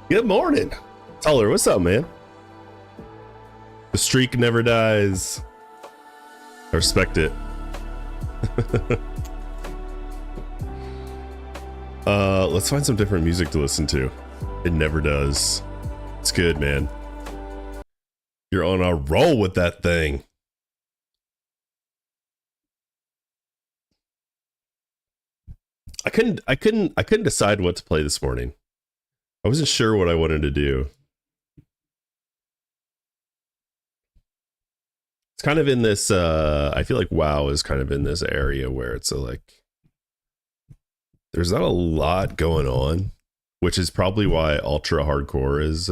Good morning. Tuller, what's up, man? The streak never dies. I respect it. Let's find some different music to listen to. It never does. It's good, man. You're on a roll with that thing. I couldn't decide what to play this morning. I wasn't sure what I wanted to do. It's kind of in this, I feel like WoW is kind of in this area where it's like, there's not a lot going on, which is probably why ultra hardcore is,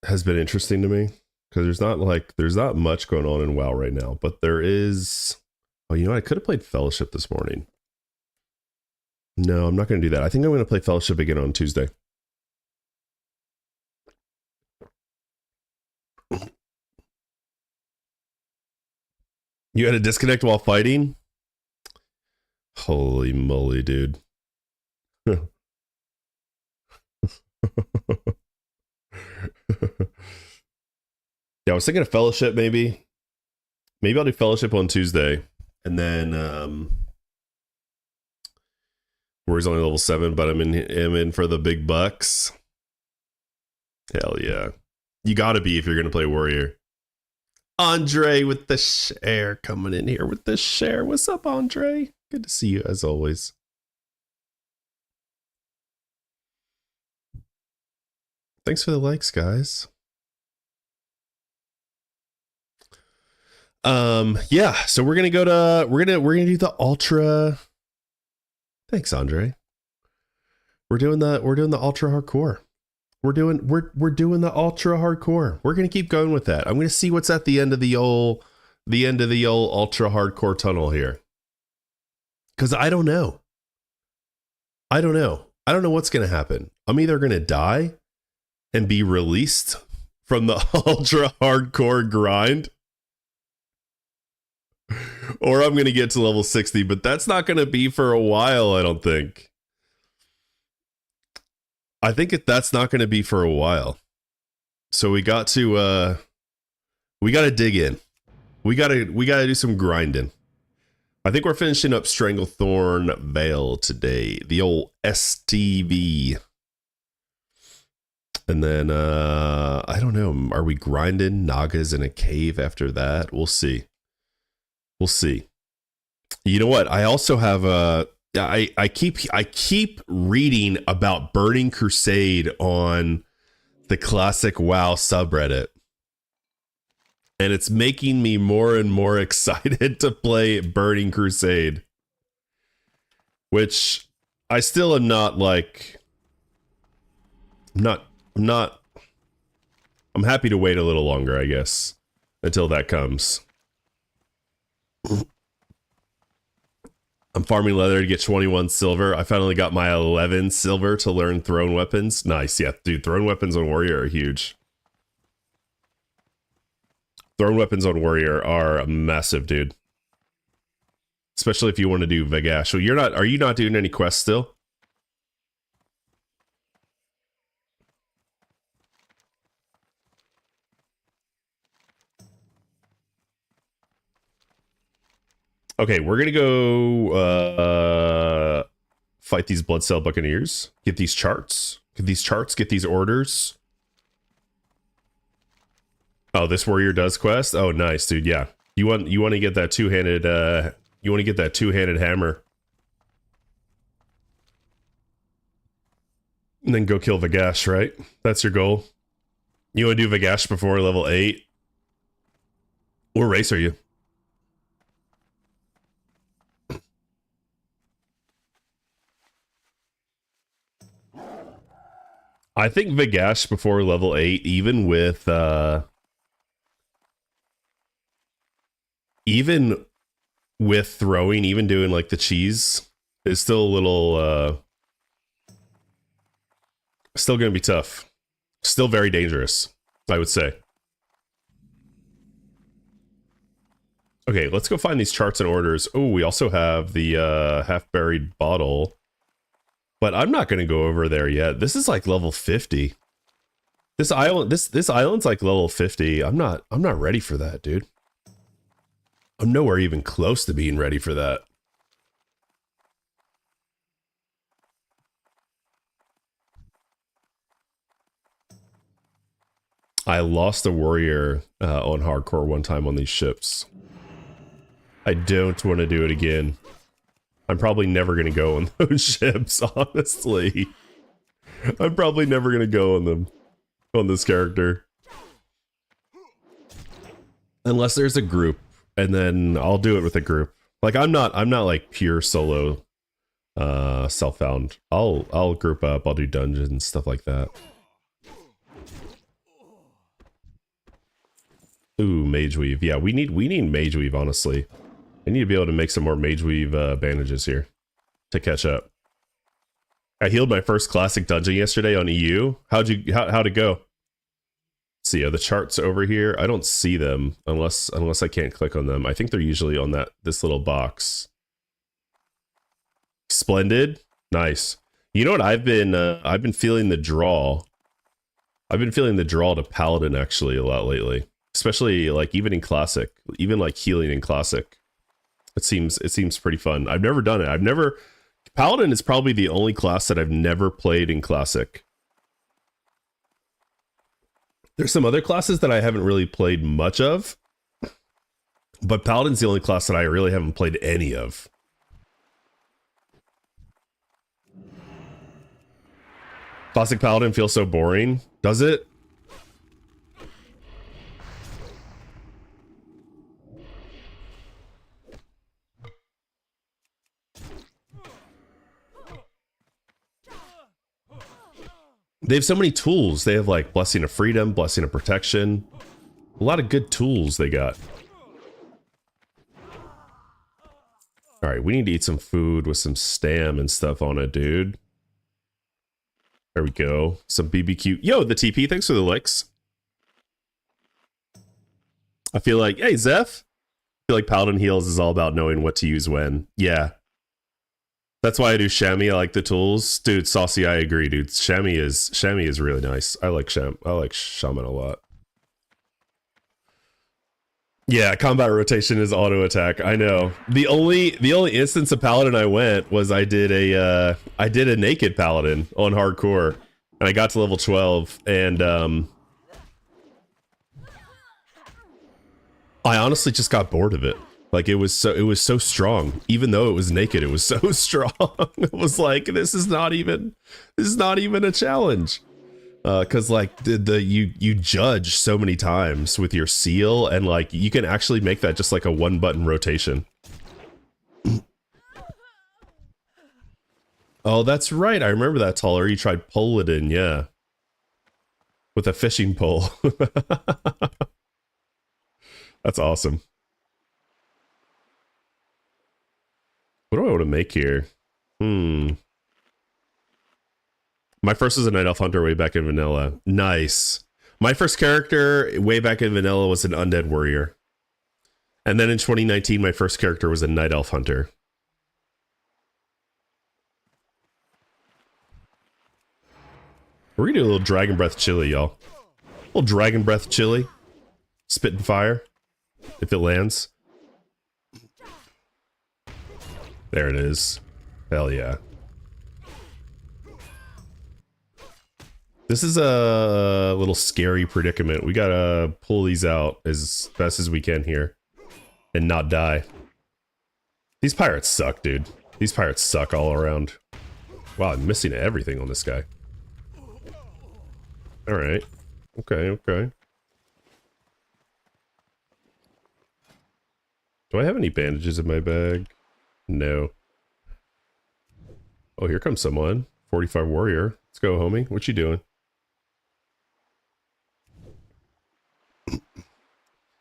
has been interesting to me. Because there's not much going on in WoW right now, but there is, oh, you know, I could have played Fellowship this morning. No, I'm not going to do that. I think I'm going to play Fellowship again on Tuesday. You had a disconnect while fighting? Holy moly, dude. Yeah, I was thinking of Fellowship maybe. Maybe I'll do Fellowship on Tuesday. And then Warrior's only level 7, but I'm in for the big bucks. Hell yeah. You gotta be if you're gonna play Warrior. Andre with the share, coming in here with the share. What's up, Andre? Good to see you as always. Thanks for the likes, guys. Yeah, so we're gonna do the ultra. Thanks, Andre. We're doing the ultra hardcore. We're doing the ultra hardcore. We're gonna keep going with that. I'm gonna see what's at the end of the old ultra hardcore tunnel here. Cause I don't know. I don't know what's gonna happen. I'm either gonna die and be released from the ultra hardcore grind, or I'm gonna get to level 60, but that's not gonna be for a while, I don't think. I think that's not going to be for a while. So we got to dig in. We got to do some grinding. I think we're finishing up Stranglethorn Vale today. The old STV. And then I don't know, are we grinding Nagas in a cave after that? We'll see. We'll see. You know what? I also have I keep reading about Burning Crusade on the classic WoW subreddit, and it's making me more and more excited to play Burning Crusade, which I still am not like. I'm happy to wait a little longer, I guess, until that comes. I'm farming leather to get 21 silver. I finally got my 11 silver to learn thrown weapons. Nice. Yeah, dude, thrown weapons on Warrior are huge. Thrown weapons on Warrior are massive, dude. Especially if you want to do Vegash. So are you not doing any quests still? Okay, we're gonna go fight these Blood Cell Buccaneers. Get these charts. Get these orders. Oh, this warrior does quest. Oh, nice, dude. Yeah, you want to get that two-handed. You want to get that two-handed hammer, and then go kill Vagash. Right? That's your goal. You want to do Vagash before level 8. What race are you? I think Vagash before level 8, even with throwing, even doing like the cheese, is still a little still gonna be tough. Still very dangerous, I would say. Okay, let's go find these charts and orders. Oh, we also have the half-buried bottle. But I'm not going to go over there yet. This is like level 50. This island's like level 50. I'm not ready for that, dude. I'm nowhere even close to being ready for that. I lost a warrior on hardcore one time on these ships. I don't want to do it again. I'm probably never going to go on those ships, honestly. I'm probably never going to go on them, on this character. Unless there's a group, and then I'll do it with a group. Like, I'm not like pure solo self-found. I'll group up, I'll do dungeons, stuff like that. Ooh, Mage Weave. Yeah, we need Mage Weave, honestly. I need to be able to make some more Mage Weave bandages here to catch up. I healed my first classic dungeon yesterday on EU. How'd it go? See, the charts over here. I don't see them unless I can't click on them. I think they're usually on this little box. Splendid, nice. You know what? I've been feeling the draw. I've been feeling the draw to Paladin actually a lot lately, especially like even in Classic, even like healing in Classic. It seems pretty fun. I've never done it. Paladin is probably the only class that I've never played in Classic. There's some other classes that I haven't really played much of, but Paladin's the only class that I really haven't played any of. Classic Paladin feels so boring, does it? They have so many tools. They have like Blessing of Freedom, Blessing of Protection. A lot of good tools they got. All right, we need to eat some food with some stam and stuff on it, dude. There we go. Some BBQ. Yo, the TP, thanks for the licks. I feel like, hey, Zeph. I feel like Paladin Heals is all about knowing what to use when. Yeah. That's why I do chamois. I like the tools. Dude, Saucy, I agree, dude. Chamois is really nice. I like shaman a lot. Yeah, combat rotation is auto attack. I know. The only instance of Paladin I went was I did a naked Paladin on hardcore, and I got to level 12, and I honestly just got bored of it. Like it was so strong. Even though it was naked, it was so strong. It was like, this is not even a challenge. Cause like you judge so many times with your seal, and like you can actually make that just like a 1-button rotation. Oh, that's right. I remember that, Taller. You tried pull it in, yeah. With a fishing pole. That's awesome. What do I want to make here? My first was a Night Elf Hunter way back in vanilla. Nice. My first character way back in vanilla was an Undead Warrior. And then in 2019, my first character was a Night Elf Hunter. We're gonna do a little Dragon Breath chili, y'all. A little Dragon Breath chili. Spitting fire. If it lands. There it is. Hell yeah. This is a little scary predicament. We gotta pull these out as best as we can here. And not die. These pirates suck, dude. These pirates suck all around. Wow, I'm missing everything on this guy. Alright. Okay. Do I have any bandages in my bag? No. Oh, here comes someone. 45 warrior. Let's go, homie. What you doing?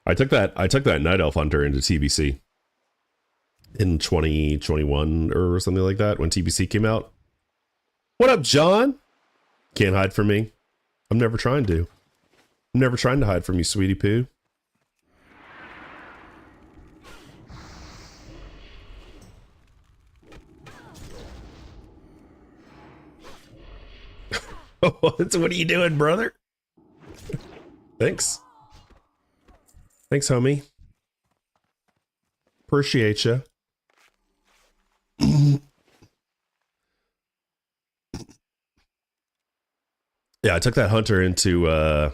I took that Night Elf Hunter into TBC in 2021 or something like that when TBC came out. What up, John? Can't hide from me. I'm never trying to. I'm never trying to hide from you, sweetie poo. What are you doing, brother? Thanks. Thanks, homie. Appreciate you. Yeah, I took that hunter into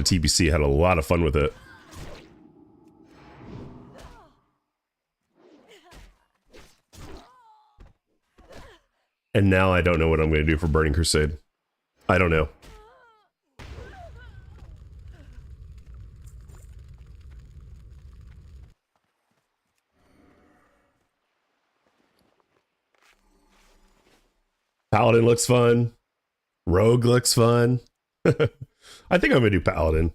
TBC, had a lot of fun with it. And now I don't know what I'm going to do for Burning Crusade. I don't know. Paladin looks fun. Rogue looks fun. I think I'm going to do Paladin.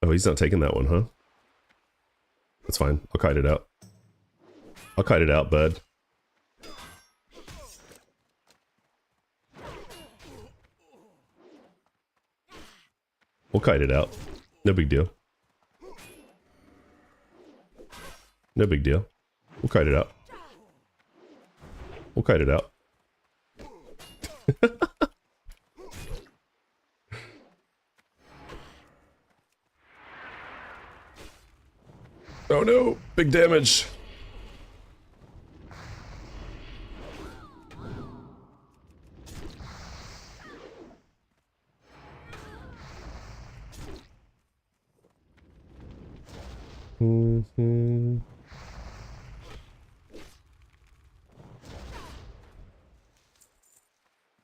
Oh, he's not taking that one, huh? That's fine. I'll kite it out. I'll kite it out, bud. We'll kite it out. No big deal. No big deal. We'll kite it out. We'll kite it out. Oh no, big damage.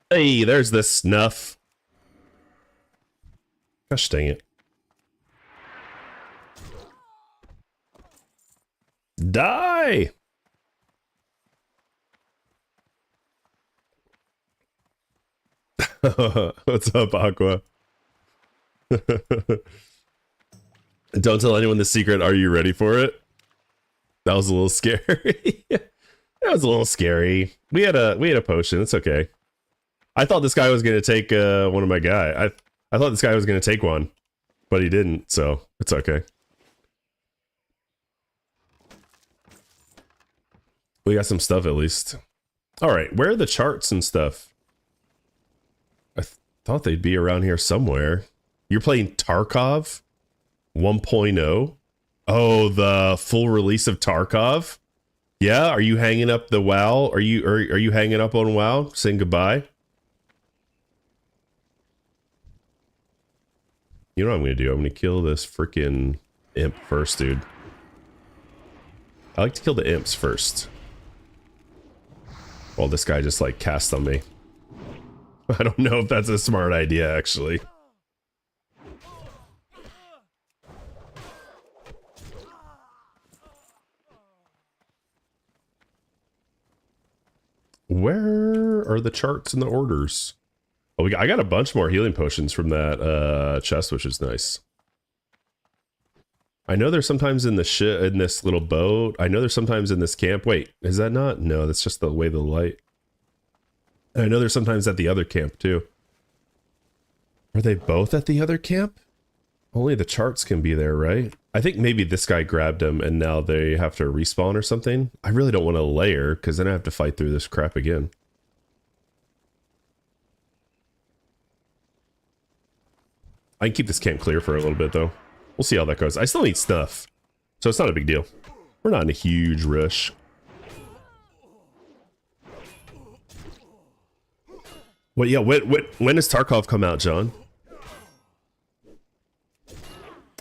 Hey, there's the snuff. Gosh dang it. Die! What's up, Aqua? Don't tell anyone the secret. Are you ready for it? That was a little scary. That was a little scary. We had a potion. It's okay. I thought this guy was gonna take one of my guy. I thought this guy was gonna take one, but he didn't. So it's okay. We got some stuff at least. All right, where are the charts and stuff? I thought they'd be around here somewhere. You're playing Tarkov 1.0? Oh, the full release of Tarkov? Yeah, are you hanging up the WoW? Are you hanging up on WoW? Saying goodbye? You know what I'm going to do? I'm going to kill this freaking imp first, dude. I like to kill the imps first. Well, this guy just like cast on me. I don't know if that's a smart idea, actually. Where are the charts and the orders? Oh, I got a bunch more healing potions from that chest, which is nice. I know there's sometimes in the in this little boat. I know there's sometimes in this camp. Wait, is that not? No, that's just the way the light. And I know there's sometimes at the other camp too. Are they both at the other camp? Only the charts can be there, right? I think maybe this guy grabbed them and now they have to respawn or something. I really don't want to layer because then I have to fight through this crap again. I can keep this camp clear for a little bit though. We'll see how that goes. I still need stuff, so it's not a big deal. We're not in a huge rush. Well, yeah, when does Tarkov come out, John?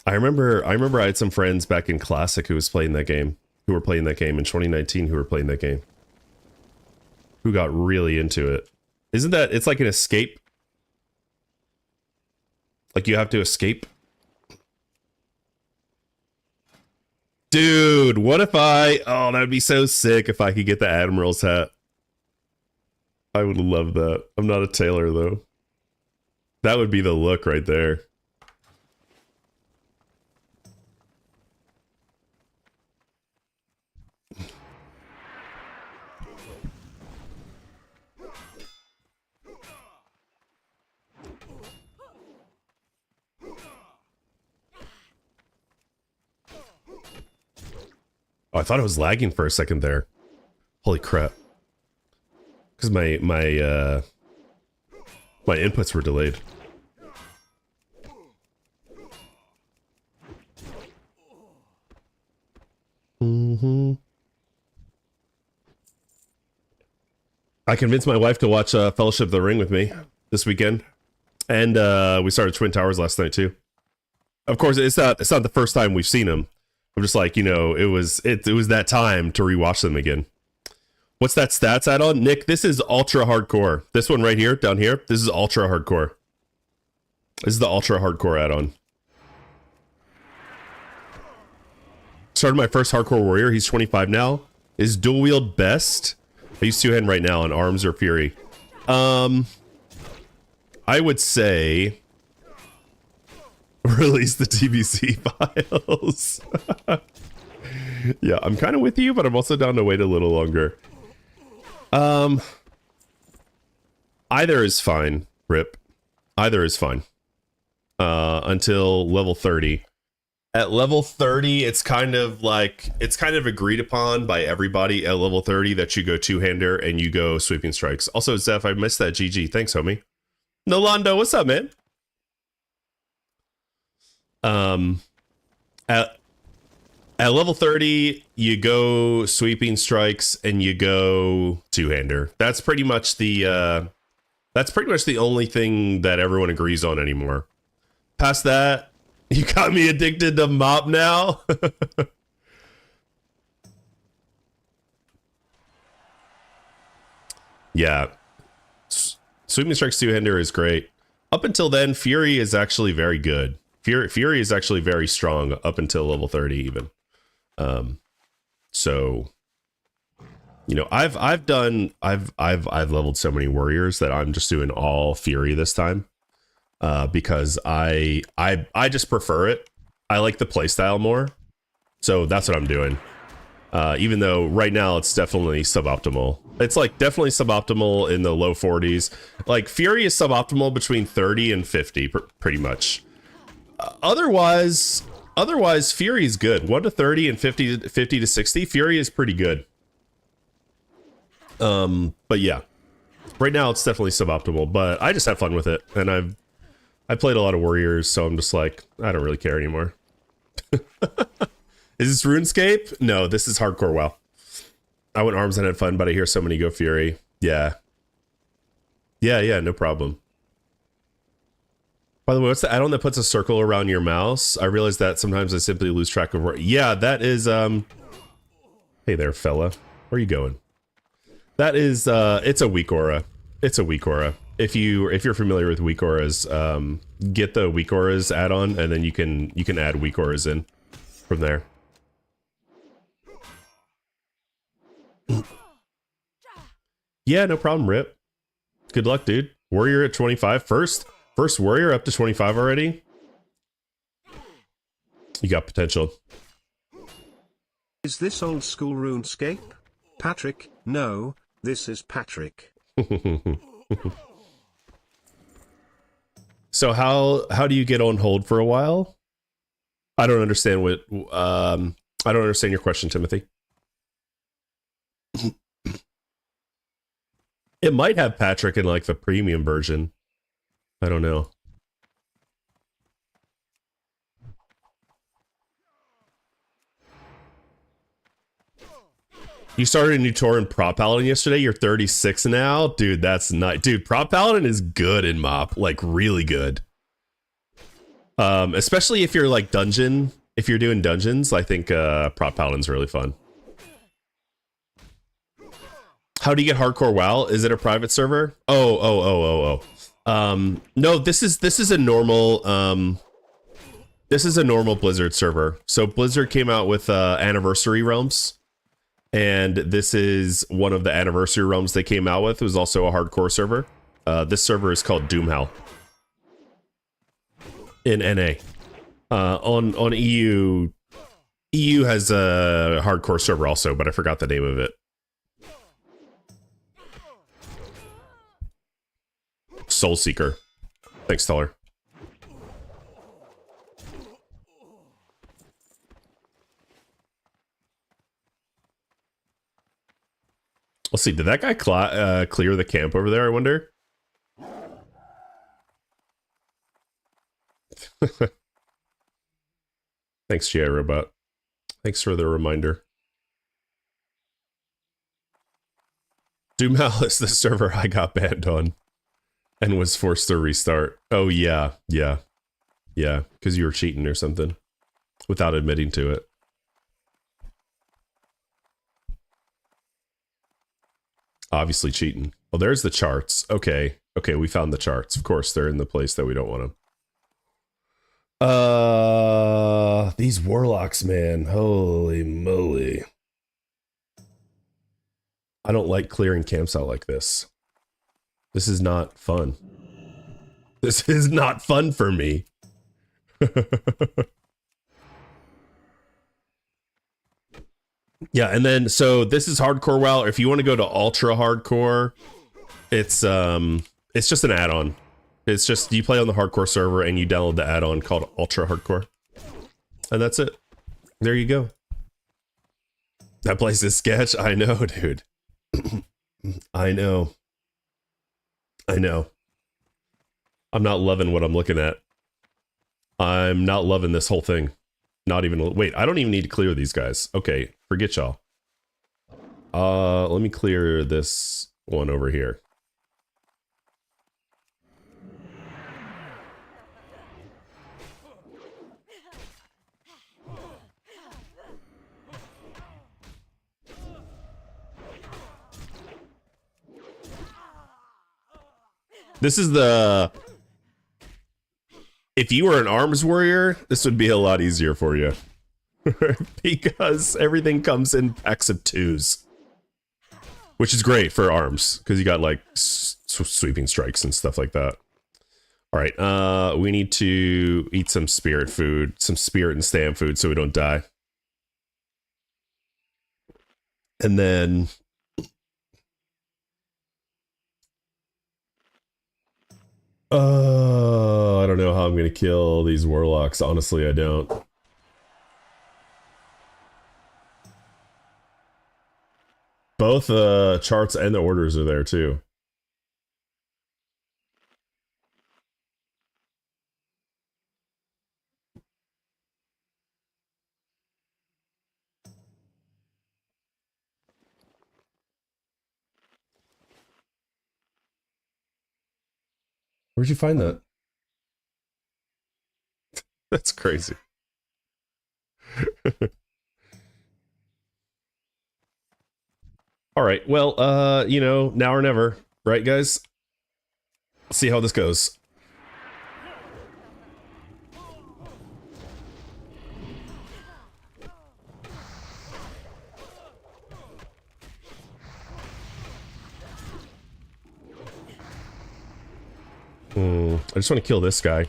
I remember I had some friends back in Classic who were playing that game in 2019 who were playing that game. Who got really into it. Isn't that, it's like an escape? Like you have to escape? Dude, what if oh, that would be so sick if I could get the Admiral's hat. I would love that. I'm not a tailor though. That would be the look right there. Oh, I thought it was lagging for a second there. Holy crap. Because my inputs were delayed. I convinced my wife to watch Fellowship of the Ring with me this weekend. And we started Twin Towers last night too. Of course, it's not the first time we've seen them. I'm just like, you know, it was that time to rewatch them again. What's that stats add-on? Nick, this is ultra hardcore. This one right here, down here, this is ultra hardcore. This is the ultra hardcore add-on. Started my first hardcore warrior. He's 25 now. Is dual wield best? I use two-hand right now on arms or fury. I would say release the TBC files. Yeah, I'm kind of with you, but I'm also down to wait a little longer. Either is fine, Rip. Either is fine. Until level 30. At level 30, it's kind of agreed upon by everybody at level 30 that you go two-hander and you go sweeping strikes. Also, Zeph, I missed that GG. Thanks, homie. Nolando, what's up, man? At level 30, you go sweeping strikes and you go two-hander. That's pretty much the only thing that everyone agrees on anymore. Past that, you got me addicted to mop now. Yeah. Sweeping strikes two-hander is great. Up until then, Fury is actually very good. Fury is actually very strong up until level 30 even. So, you know, I've leveled so many warriors that I'm just doing all Fury this time. Because I just prefer it. I like the playstyle more. So that's what I'm doing. Even though right now it's definitely suboptimal. It's like definitely suboptimal in the low 40s. Like Fury is suboptimal between 30 and 50 pretty much. Otherwise Fury is good. 1 to 30 and 50 to 60. Fury is pretty good. But yeah. Right now it's definitely suboptimal, but I just have fun with it. And I played a lot of warriors, so I'm just like, I don't really care anymore. Is this RuneScape? No, this is hardcore WoW. I went arms and had fun, but I hear so many go Fury. Yeah. Yeah, no problem. By the way, what's the add-on that puts a circle around your mouse? I realize that sometimes I simply lose track of where... Yeah, that is... Hey there, fella. Where are you going? That is... It's a weak aura. It's a weak aura. If you're familiar with weak auras, get the weak auras add-on, and then you can add weak auras in from there. Yeah, no problem, Rip. Good luck, dude. Warrior at 25. First warrior up to 25 already. You got potential. Is this old school RuneScape? Patrick? No, this is Patrick. So how do you get on hold for a while? I don't understand what I don't understand your question, Timothy. It might have Patrick in like the premium version. I don't know. You started a new tour in Prop Paladin yesterday. You're 36 now. Dude, that's nice. Dude, Prop Paladin is good in MoP. Like, really good. Especially if you're like dungeon. If you're doing dungeons, I think Prop Paladin's really fun. How do you get hardcore WoW? Is it a private server? Oh. No, this is a normal This is a normal Blizzard server. So Blizzard came out with anniversary realms, and this is one of the anniversary realms they came out with. It was also a hardcore server. This server is called Doomhell in NA. On EU, EU has a hardcore server also, but I forgot the name of it. Soul Seeker. Thanks, Teller. Let's see. Did that guy clear the camp over there, I wonder? Thanks, GI Robot. Thanks for the reminder. Doomhell is the server I got banned on and was forced to restart. Oh, yeah. Yeah. Yeah. Because you were cheating or something without admitting to it. Obviously cheating. Well, there's the charts. Okay. Okay, we found the charts. Of course, they're in the place that we don't want them. These warlocks, man. Holy moly. I don't like clearing camps out like this. This is not fun. This is not fun for me. Yeah, and then so this is hardcore. Well, if you want to go to ultra hardcore, it's just an add-on. It's just you play on the hardcore server and you download the add-on called ultra hardcore, and that's it. There you go. That place is sketch. I know, dude. I know. I know. I'm not loving what I'm looking at. I'm not loving this whole thing. Not even, wait, I don't even need to clear these guys. Okay, forget y'all. Let me clear this one over here. This is the... If you were an arms warrior, this would be a lot easier for you. Because everything comes in packs of 2s. Which is great for arms, because you got like sweeping strikes and stuff like that. Alright, we need to eat some spirit food, some spirit and stam food so we don't die. And then... I don't know how I'm gonna kill these warlocks. Honestly, I don't. Both the charts and the orders are there too. Where'd you find that? That's crazy. All right, well, you know, now or never, right, guys? Let's see how this goes. I just want to kill this guy.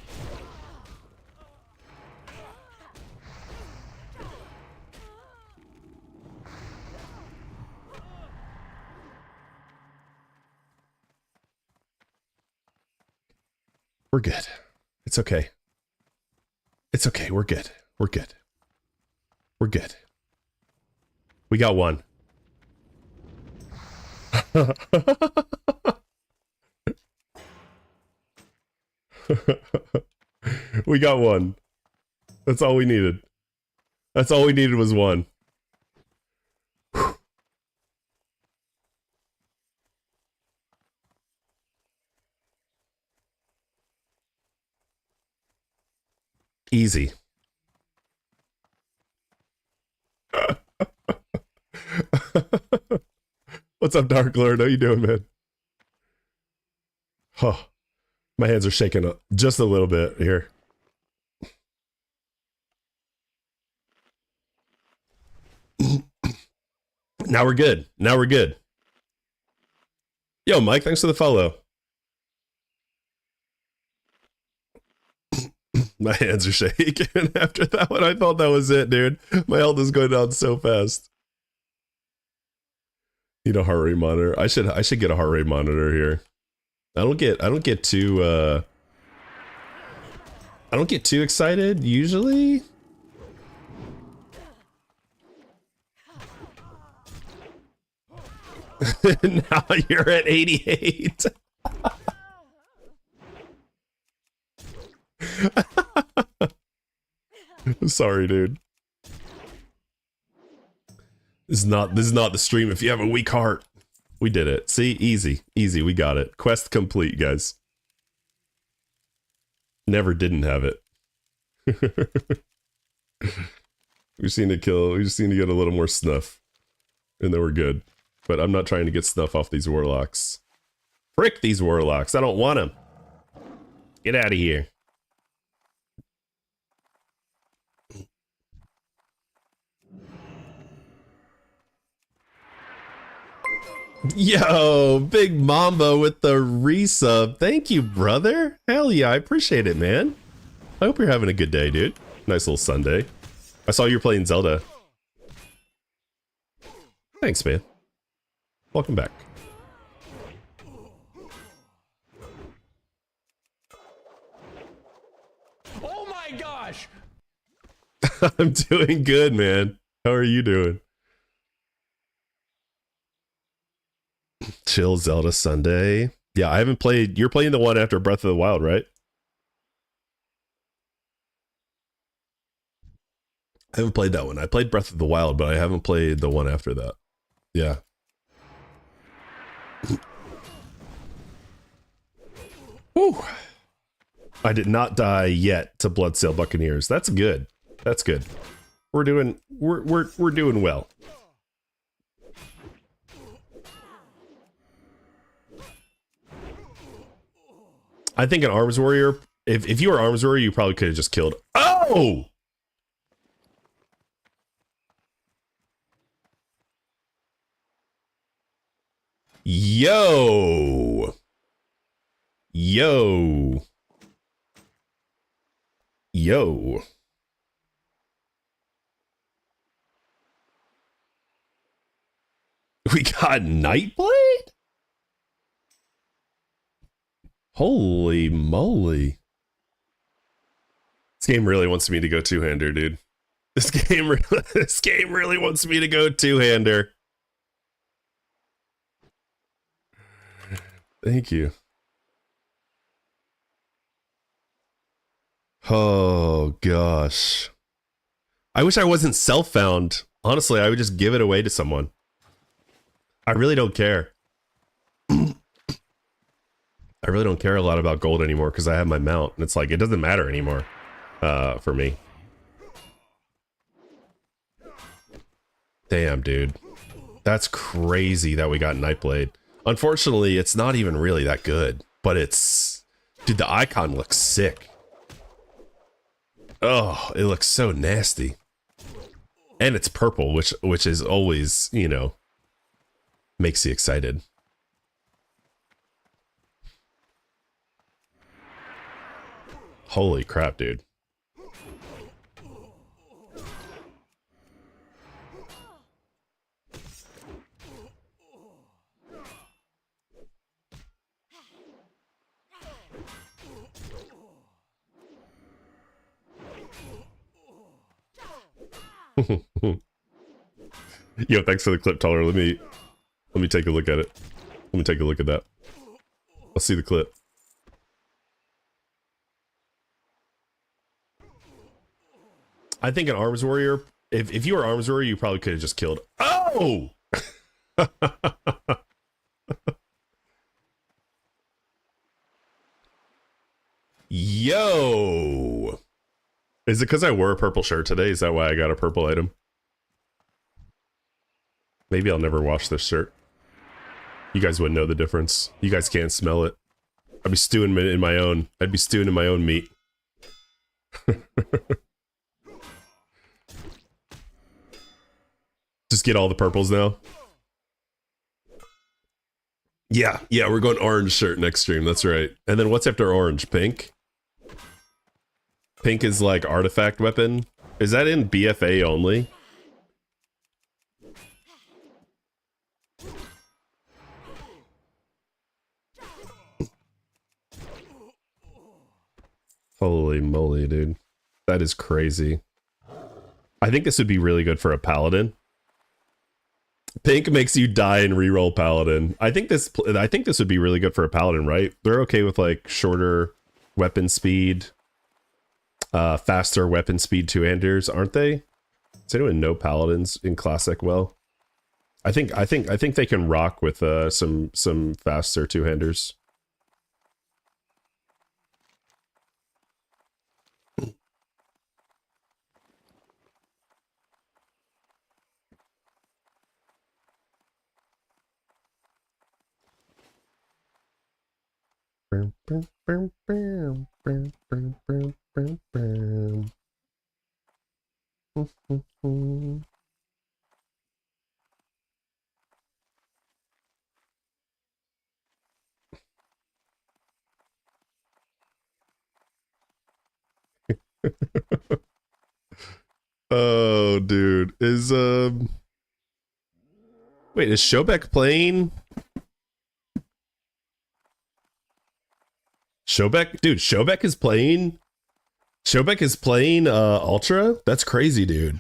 We're good. It's okay. It's okay. We're good. We're good. We're good. We got one. We got one. That's all we needed. That's all we needed was one. Whew. Easy. What's up, Dark Lord? How you doing, man? Huh. My hands are shaking up just a little bit here. Now we're good. Now we're good. Yo, Mike, thanks for the follow. My hands are shaking after that one. I thought that was it, dude. My health is going down so fast. Need a heart rate monitor. I should get a heart rate monitor here. I don't get too excited usually. Now you're at 88. Sorry, dude. This is not the stream if you have a weak heart. We did it. See, easy, we got it. Quest complete, guys. Never didn't have it. We just need to kill. We just need to get a little more snuff, and then we're good. But I'm not trying to get snuff off these warlocks. Frick these warlocks! I don't want them. Get out of here. Yo, Big Mamba with the resub. Thank you, brother. Hell yeah, I appreciate it, man. I hope you're having a good day, dude. Nice little Sunday. I saw you were playing Zelda. Thanks, man. Welcome back. Oh my gosh! I'm doing good, man. How are you doing? Chill Zelda Sunday. Yeah, I haven't played. You're playing the one after Breath of the Wild, right? I haven't played that one. I played Breath of the Wild, but I haven't played the one after that. Yeah. Woo. I did not die yet to Bloodsail Buccaneers. That's good. That's good. We're doing well. I think an Arms Warrior, if you were Arms Warrior, you probably could have just killed. Oh! Yo! Yo! Yo! We got Nightblade? Holy moly. This game really wants me to go two-hander, dude. This game really wants me to go two-hander. Thank you. Oh, gosh. I wish I wasn't self-found. Honestly, I would just give it away to someone. I really don't care. I really don't care a lot about gold anymore because I have my mount. And it's like, it doesn't matter anymore for me. Damn, dude. That's crazy that we got Nightblade. Unfortunately, it's not even really that good. But it's... Dude, the icon looks sick. Oh, it looks so nasty. And it's purple, which is always, you know, makes you excited. Holy crap, dude. Yo, thanks for the clip, Taller. Let me take a look at it. Let me take a look at that. I'll see the clip. I think an Arms Warrior, if you were Arms Warrior, you probably could have just killed. Oh! Yo! Is it because I wore a purple shirt today? Is that why I got a purple item? Maybe I'll never wash this shirt. You guys wouldn't know the difference. You guys can't smell it. I'd be stewing in my own. I'd be stewing in my own meat. Just get all the purples now. Yeah, we're going orange shirt next stream. That's right. And then what's after orange? Pink? Pink is like artifact weapon. Is that in BFA only? Holy moly, dude. That is crazy. I think this would be really good for a paladin. Pink makes you die and reroll paladin. I think this would be really good for a paladin, right? They're okay with like shorter weapon speed, faster weapon speed two-handers, aren't they? Does anyone know paladins in classic well? I think they can rock with some faster two-handers. Oh, dude. Wait, is Shobek playing? Shobek is playing Ultra? That's crazy, dude.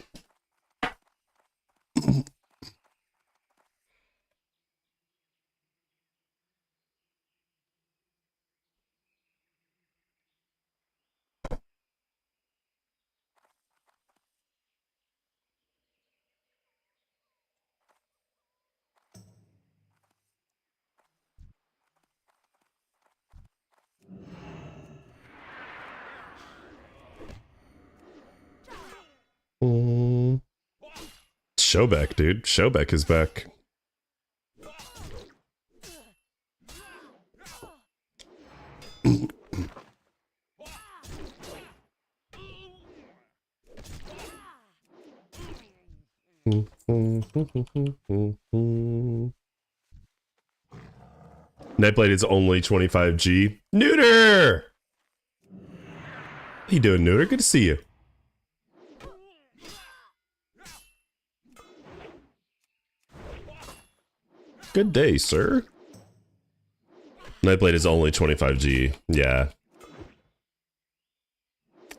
Shobek, dude. Shobek is back. Nightblade is only 25G. Neuter! How you doing, Neuter? Good to see you. Good day, sir. Nightblade is only 25G. Yeah.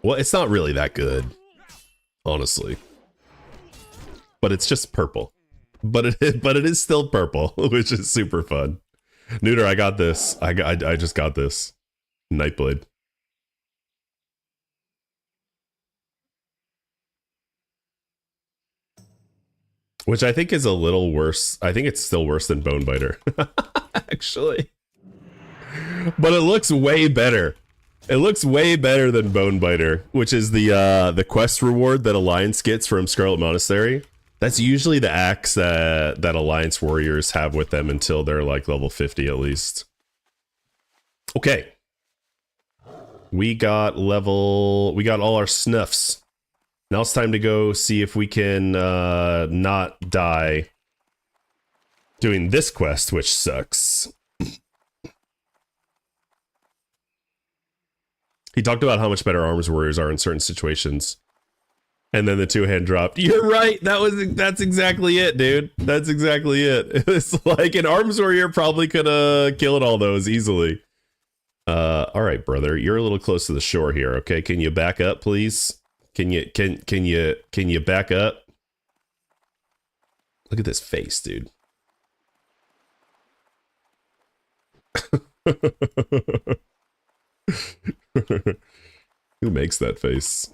Well, it's not really that good, honestly. But it's just purple. But it is still purple, which is super fun. Neuter, I got this. I just got this. Nightblade. Which I think is a little worse. I think it's still worse than Bonebiter. Actually. But it looks way better. It looks way better than Bonebiter, which is the quest reward that Alliance gets from Scarlet Monastery. That's usually the axe that Alliance warriors have with them until they're like level 50 at least. Okay. We got all our snuffs. Now it's time to go see if we can not die doing this quest, which sucks. He talked about how much better arms warriors are in certain situations. And then the two-hand dropped. You're right. That's exactly it, dude. That's exactly it. It's like an arms warrior probably could have killed all those easily. All right, brother. You're a little close to the shore here. Okay, can you back up, please? Can you back up? Look at this face, dude. Who makes that face?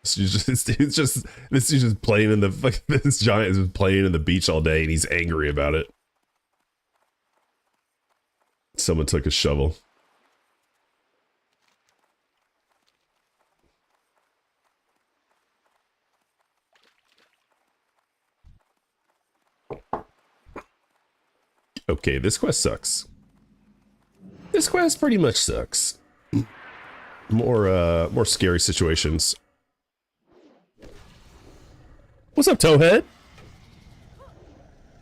This dude's just playing in the this giant is just playing in the beach all day and he's angry about it. Someone took a shovel. Okay, this quest sucks. This quest pretty much sucks. More scary situations. What's up, Towhead?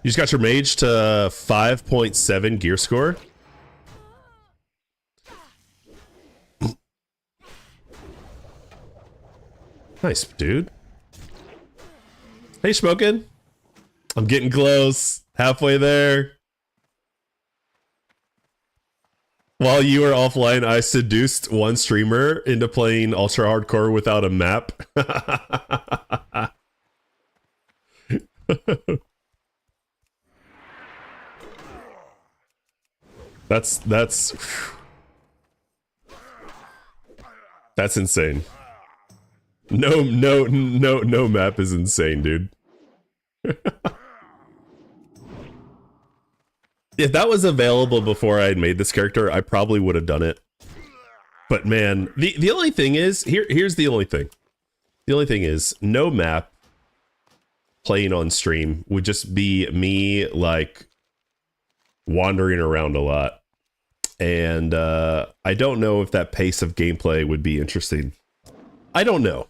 You just got your mage to 5.7 gear score. Nice, dude. Hey, smoking. I'm getting close. Halfway there. While you were offline, I seduced one streamer into playing ultra hardcore without a map. That's insane. No map is insane, dude. If that was available before I had made this character, I probably would have done it. But man, the only thing is, here's the only thing. The only thing is, no map playing on stream would just be me, like, wandering around a lot. And I don't know if that pace of gameplay would be interesting. I don't know.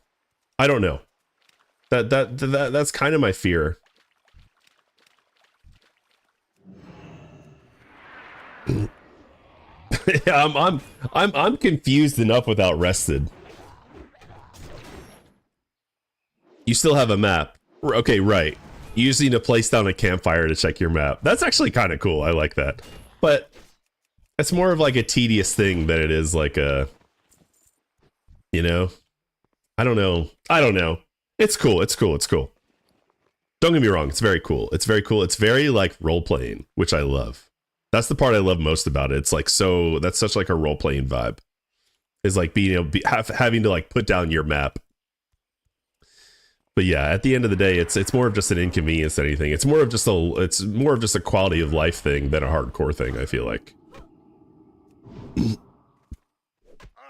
That's kind of my fear. Yeah, I'm confused enough without rested. You still have a map. Okay, right. You just need to place down a campfire to check your map. That's actually kind of cool. I like that. But it's more of like a tedious thing than it is like a, you know, I don't know. It's cool. Don't get me wrong. It's very cool. It's very like role playing, which I love. That's the part I love most about it. It's like, so that's such like a role playing vibe. Is like being able having to like put down your map. But yeah, at the end of the day, it's more of just an inconvenience than anything. It's more of just a quality of life thing than a hardcore thing, I feel like.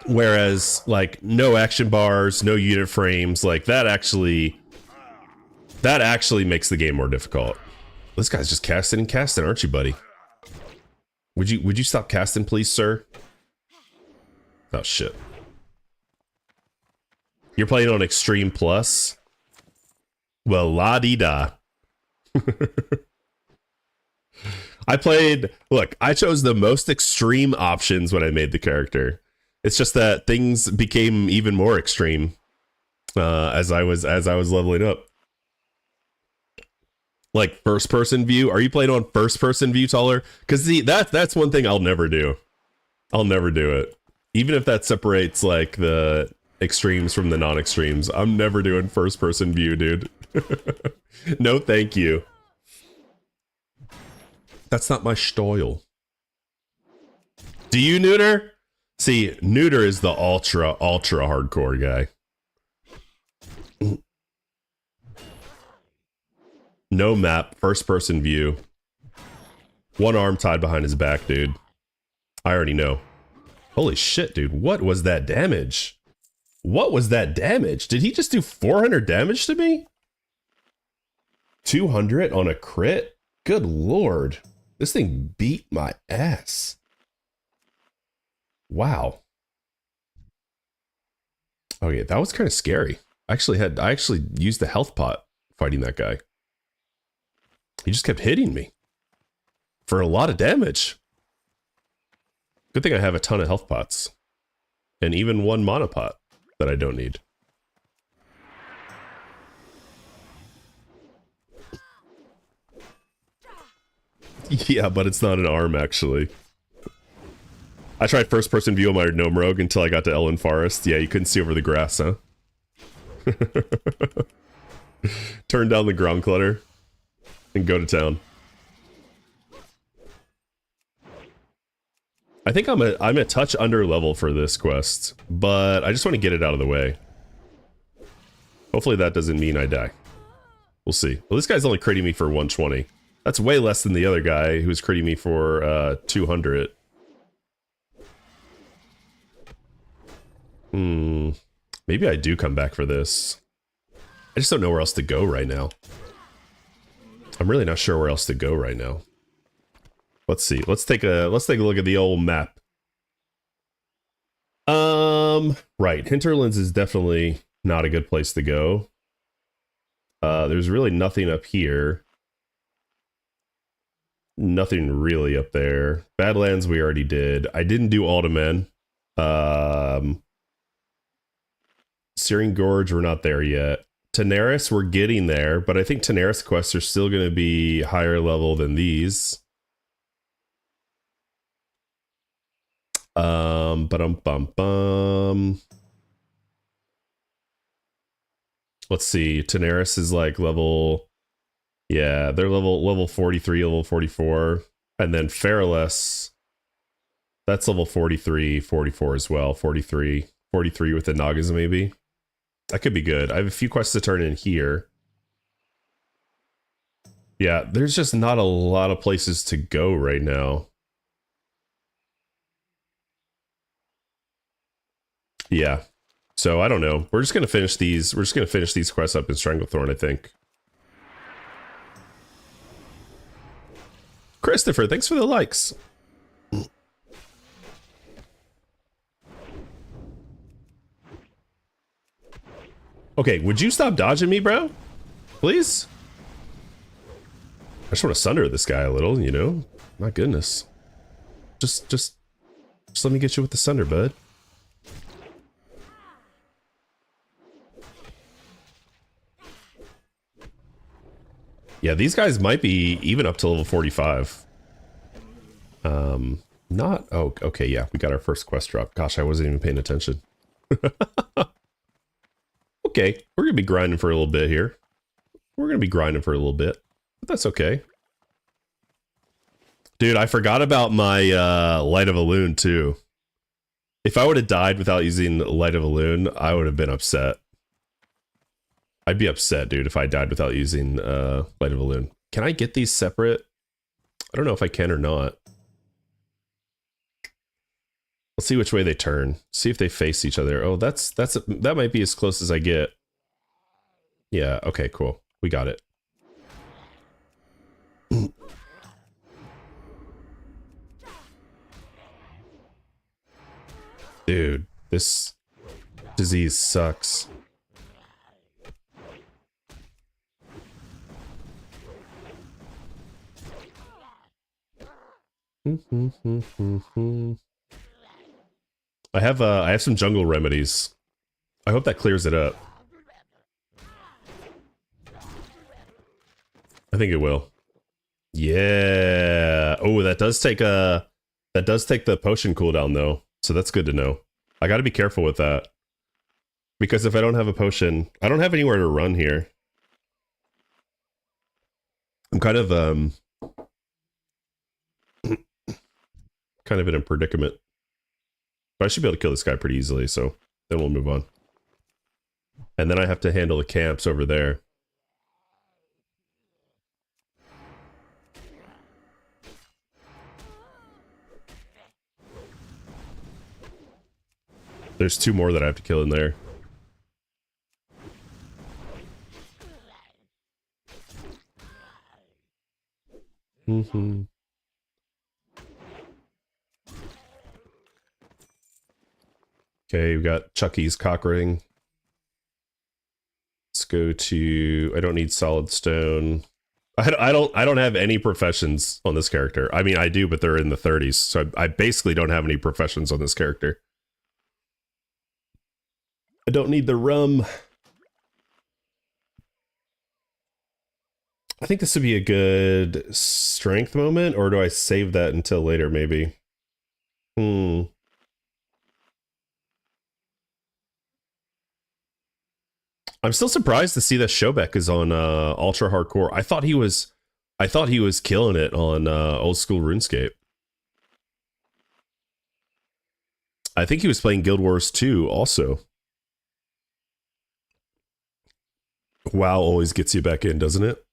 Whereas like no action bars, no unit frames, like that actually makes the game more difficult. This guy's just casting, aren't you, buddy? Would you stop casting, please, sir? Oh shit. You're playing on Extreme Plus? Well, la-di-da. I chose the most extreme options when I made the character. It's just that things became even more extreme as I was leveling up. Like first person view. Are you playing on first person view, Taller? Because that's one thing I'll never do. I'll never do it. Even if that separates like the extremes from the non-extremes, I'm never doing first person view, dude. No, thank you. That's not my style. Do you, Neuter? See, Neuter is the ultra hardcore guy. No map, first person view. One arm tied behind his back, dude. I already know. Holy shit, dude. What was that damage? Did he just do 400 damage to me? 200 on a crit? Good lord. This thing beat my ass. Wow. Okay, that was kind of scary. I actually used the health pot fighting that guy. He just kept hitting me for a lot of damage. Good thing I have a ton of health pots and even one mana pot that I don't need. Yeah, but it's not an arm actually. I tried first person view on my gnome rogue until I got to Elven Forest. Yeah, you couldn't see over the grass, huh? Turn down the ground clutter and go to town. I think I'm a touch under level for this quest, but I just want to get it out of the way. Hopefully that doesn't mean I die. We'll see. Well, this guy's only critting me for 120. That's way less than the other guy who's critting me for 200. Maybe I do come back for this. I just don't know where else to go right now. I'm really not sure where else to go right now. Let's see. Let's take a look at the old map. Right. Hinterlands is definitely not a good place to go. There's really nothing up here. Nothing really up there. Badlands we already did. I didn't do Alderman. Searing Gorge, we're not there yet. Tenaris, we're getting there, but I think Tenaris quests are still going to be higher level than these. Ba-dum-bum-bum. Let's see. Tenaris is like level... Yeah, they're level 43, level 44. And then Feraless, that's level 43, 44 as well. 43 with the Nagas maybe. That could be good. I have a few quests to turn in here. Yeah, there's just not a lot of places to go right now. Yeah. So I don't know. We're just gonna finish these. We're just gonna finish these quests up in Stranglethorn, I think. Christopher, thanks for the likes. Okay, would you stop dodging me, bro? Please? I just want to sunder this guy a little, you know? My goodness. Just let me get you with the sunder, bud. Yeah, these guys might be even up to level 45. Not... Oh, okay, yeah. We got our first quest drop. Gosh, I wasn't even paying attention. Okay, we're going to be grinding for a little bit here. We're going to be grinding for a little bit. But that's okay. Dude, I forgot about my Light of a Loon, too. If I would have died without using Light of a Loon, I would have been upset. I'd be upset, dude, if I died without using Light of a Loon. Can I get these separate? I don't know if I can or not. Let's see which way they turn. See if they face each other. Oh, that might be as close as I get. Yeah, okay, cool. We got it. Dude, this disease sucks. I have some jungle remedies. I hope that clears it up. I think it will. Yeah. Oh, that does take the potion cooldown though. So that's good to know. I got to be careful with that. Because if I don't have a potion, I don't have anywhere to run here. I'm kind of in a predicament. But I should be able to kill this guy pretty easily, so then we'll move on. And then I have to handle the camps over there. There's two more that I have to kill in there. Okay, we got Chucky's cock ring. Let's go to... I don't need solid stone. I don't have any professions on this character. I mean, I do, but they're in the 30s, so I basically don't have any professions on this character. I don't need the rum. I think this would be a good strength moment, or do I save that until later, maybe? I'm still surprised to see that Shobek is on Ultra Hardcore. I thought he was killing it on old school RuneScape. I think he was playing Guild Wars 2 also. WoW always gets you back in, doesn't it?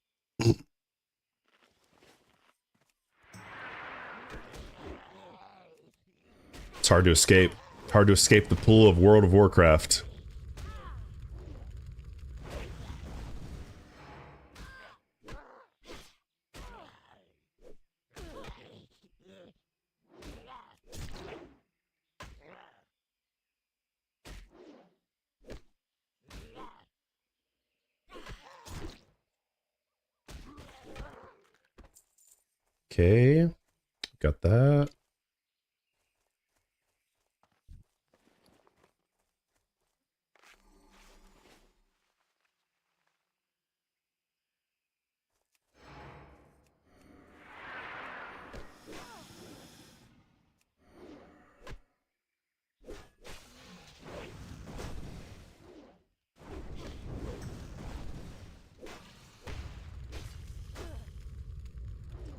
It's hard to escape. Hard to escape the pool of World of Warcraft. Okay. Got that.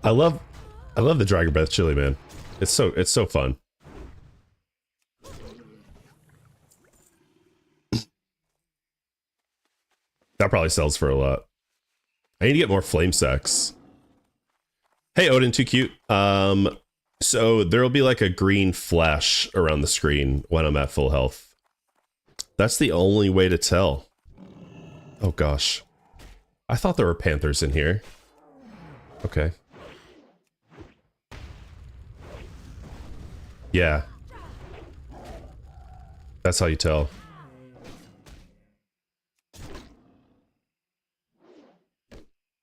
I love the Dragon Breath chili, man. It's so fun. That probably sells for a lot. I need to get more flame sacks. Hey Odin, too cute. So there'll be like a green flash around the screen when I'm at full health. That's the only way to tell. Oh gosh. I thought there were panthers in here. Okay. Yeah. That's how you tell.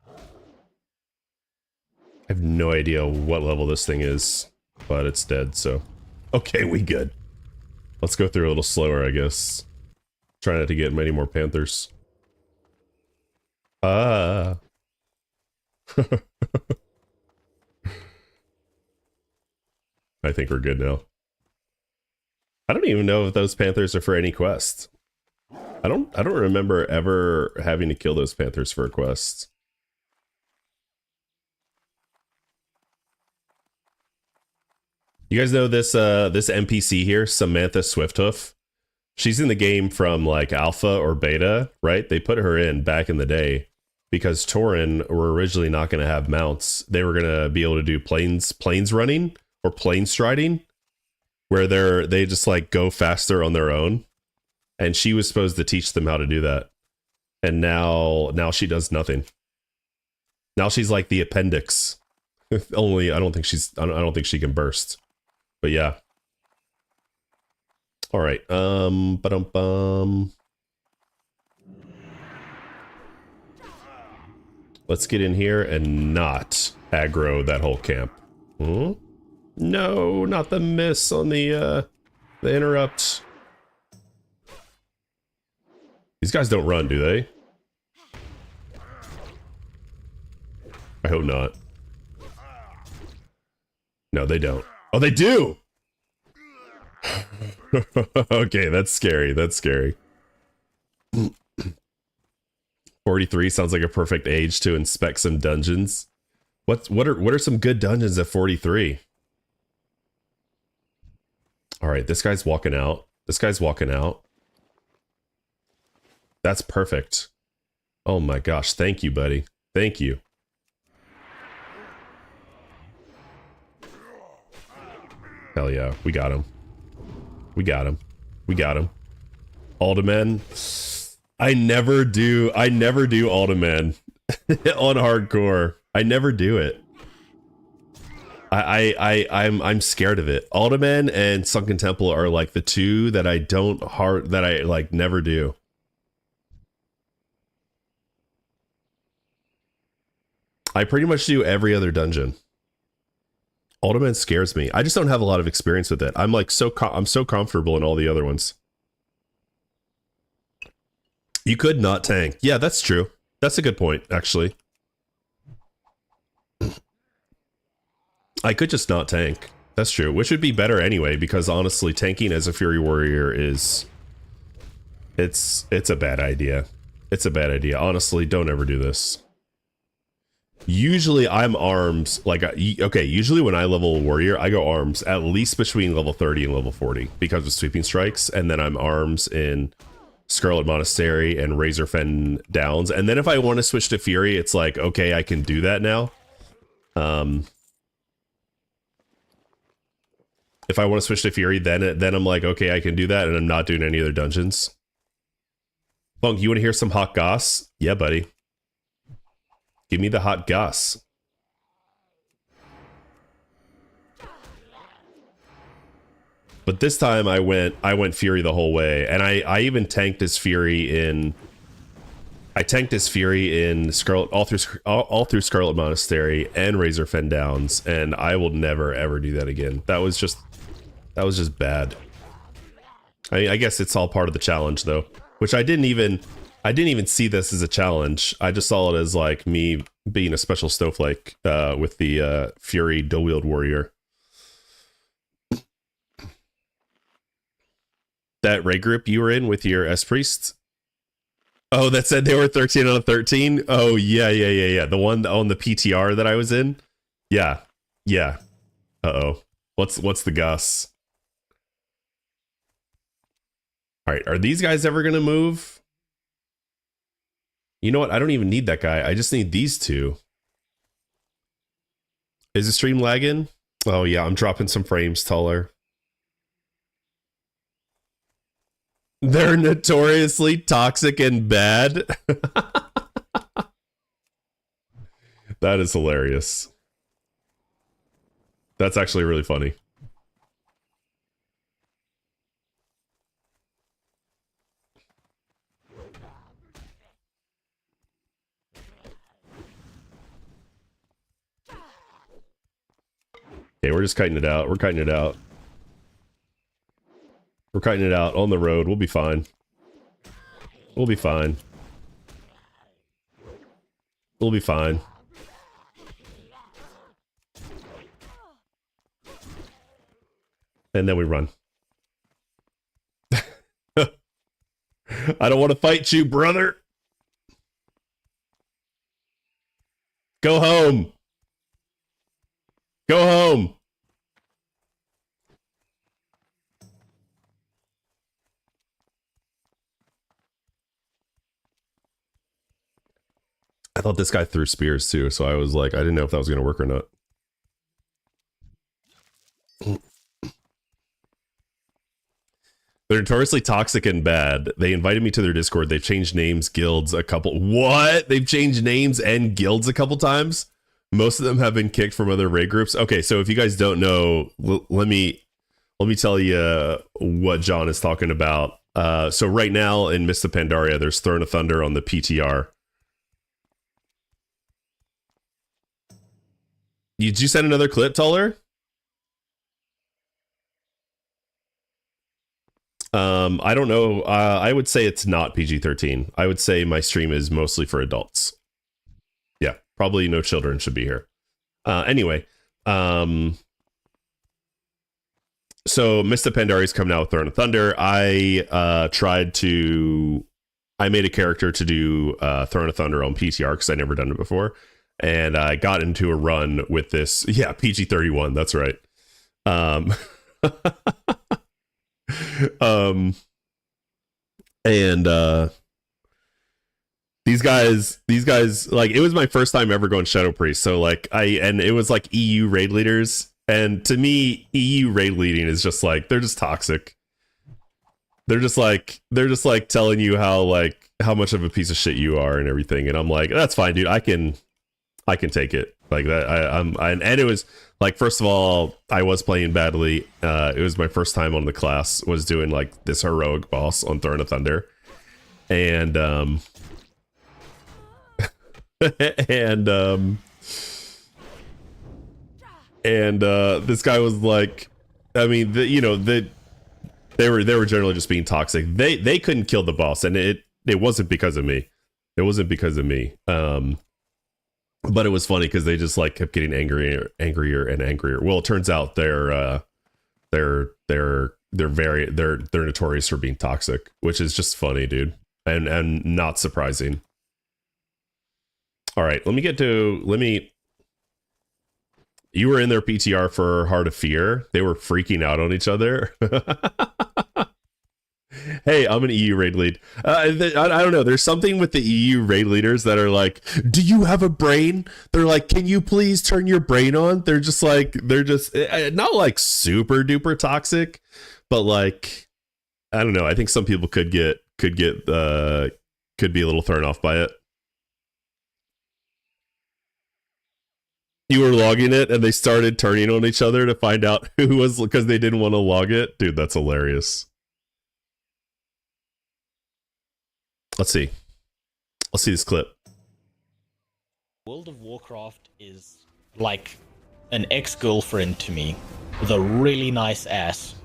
I have no idea what level this thing is, but it's dead, so... Okay, we good. Let's go through a little slower, I guess. Try not to get many more panthers. Ah. I think we're good now. I don't even know if those panthers are for any quest. I don't remember ever having to kill those panthers for a quest. You guys know this this NPC here, Samantha Swifthoof? She's in the game from like alpha or beta, right? They put her in back in the day because Tauren were originally not going to have mounts. They were going to be able to do plains running or plane striding, where they just like go faster on their own. And she was supposed to teach them how to do that. And now she does nothing. Now she's like the appendix. Only I don't think she can burst. But yeah. All right. Ba-dum-bum. Let's get in here and not aggro that whole camp. Hmm? No, not the miss on the interrupt. These guys don't run, do they? I hope not. No, they don't. Oh, they do! Okay, that's scary. That's scary. 43 sounds like a perfect age to inspect some dungeons. What are some good dungeons at 43? All right, this guy's walking out. This guy's walking out. That's perfect. Oh my gosh, thank you, buddy. Thank you. Hell yeah, we got him. We got him. We got him. Alderman. I never do Alderman on hardcore. I never do it. I'm scared of it. Alderman and Sunken Temple are like the two that I like never do. I pretty much do every other dungeon. Alderman scares me. I just don't have a lot of experience with it. I'm like I'm so comfortable in all the other ones. You could not tank. Yeah, that's true. That's a good point, actually. I could just not tank. That's true, which would be better anyway, because honestly, tanking as a Fury Warrior is... It's a bad idea. It's a bad idea. Honestly, don't ever do this. Usually I'm arms, like, okay, usually when I level Warrior, I go arms at least between level 30 and level 40 because of sweeping strikes, and then I'm arms in Scarlet Monastery and Razorfen Downs, and then if I want to switch to Fury, it's like, okay, I can do that now. If I want to switch to Fury, then I'm like, okay, I can do that, and I'm not doing any other dungeons. Funk, you want to hear some hot goss? Yeah, buddy. Give me the hot goss. But this time I went Fury the whole way, and I even tanked as Fury in I tanked his Fury in Scarlet all through Scarlet Monastery and Razorfen Downs, and I will never ever do that again. That was just bad. I guess it's all part of the challenge though, which I didn't even see this as a challenge. I just saw it as like me being a special snowflake with the Fury dual wield warrior. That raid group you were in with your S priest. Oh, that said they were 13 out of 13. Oh yeah. The one on the PTR that I was in. Yeah. Uh-oh. What's the Gus? All right, are these guys ever gonna move? You know what? I don't even need that guy. I just need these two. Is the stream lagging? Oh yeah, I'm dropping some frames taller. They're notoriously toxic and bad. That is hilarious. That's actually really funny. Okay, we're just kiting it out. We're kiting it out. We're kiting it out on the road. We'll be fine. We'll be fine. We'll be fine. And then we run. I don't want to fight you, brother. Go home. Go home. I thought this guy threw spears too, so I was like, I didn't know if that was going to work or not. They're notoriously toxic and bad. They invited me to their Discord. They've changed names, guilds a couple. What? They've changed names and guilds a couple times? Most of them have been kicked from other raid groups. Okay, so if you guys don't know, let me tell you what John is talking about. So right now in Mist of Pandaria, there's Throne of Thunder on the PTR. Did you send another clip, Tuller? I don't know. I would say it's not PG-13. I would say my stream is mostly for adults. Yeah, probably no children should be here. Anyway, so Mist of Pandaria's coming out with Throne of Thunder. I made a character to do Throne of Thunder on PTR because I'd never done it before. And I got into a run with this. Yeah, PG-31. That's right. These guys, like, it was my first time ever going Shadow Priest. So like and it was like EU raid leaders. And to me, EU raid leading is just like, they're just toxic. They're just like telling you how much of a piece of shit you are and everything. And I'm like, that's fine, dude. I can take it like that. And it was like, first of all, I was playing badly. It was my first time on the class, was doing like this heroic boss on Throne of Thunder. And, this guy was like, I mean, they were generally just being toxic. They couldn't kill the boss, and it wasn't because of me. It wasn't because of me. But it was funny because they just like kept getting angrier and angrier. Well, it turns out they're notorious for being toxic, which is just funny, dude, and not surprising. All right, you were in their PTR for Heart of Fear. They were freaking out on each other. Hey, I'm an EU raid lead. I don't know. There's something with the EU raid leaders that are like, do you have a brain? They're like, can you please turn your brain on? They're just not like super duper toxic, but like, I don't know. I think some people could be a little thrown off by it. You were logging it and they started turning on each other to find out who was, because they didn't want to log it. Dude, that's hilarious. Let's see Let's see this clip. World of Warcraft is like an ex-girlfriend to me with a really nice ass.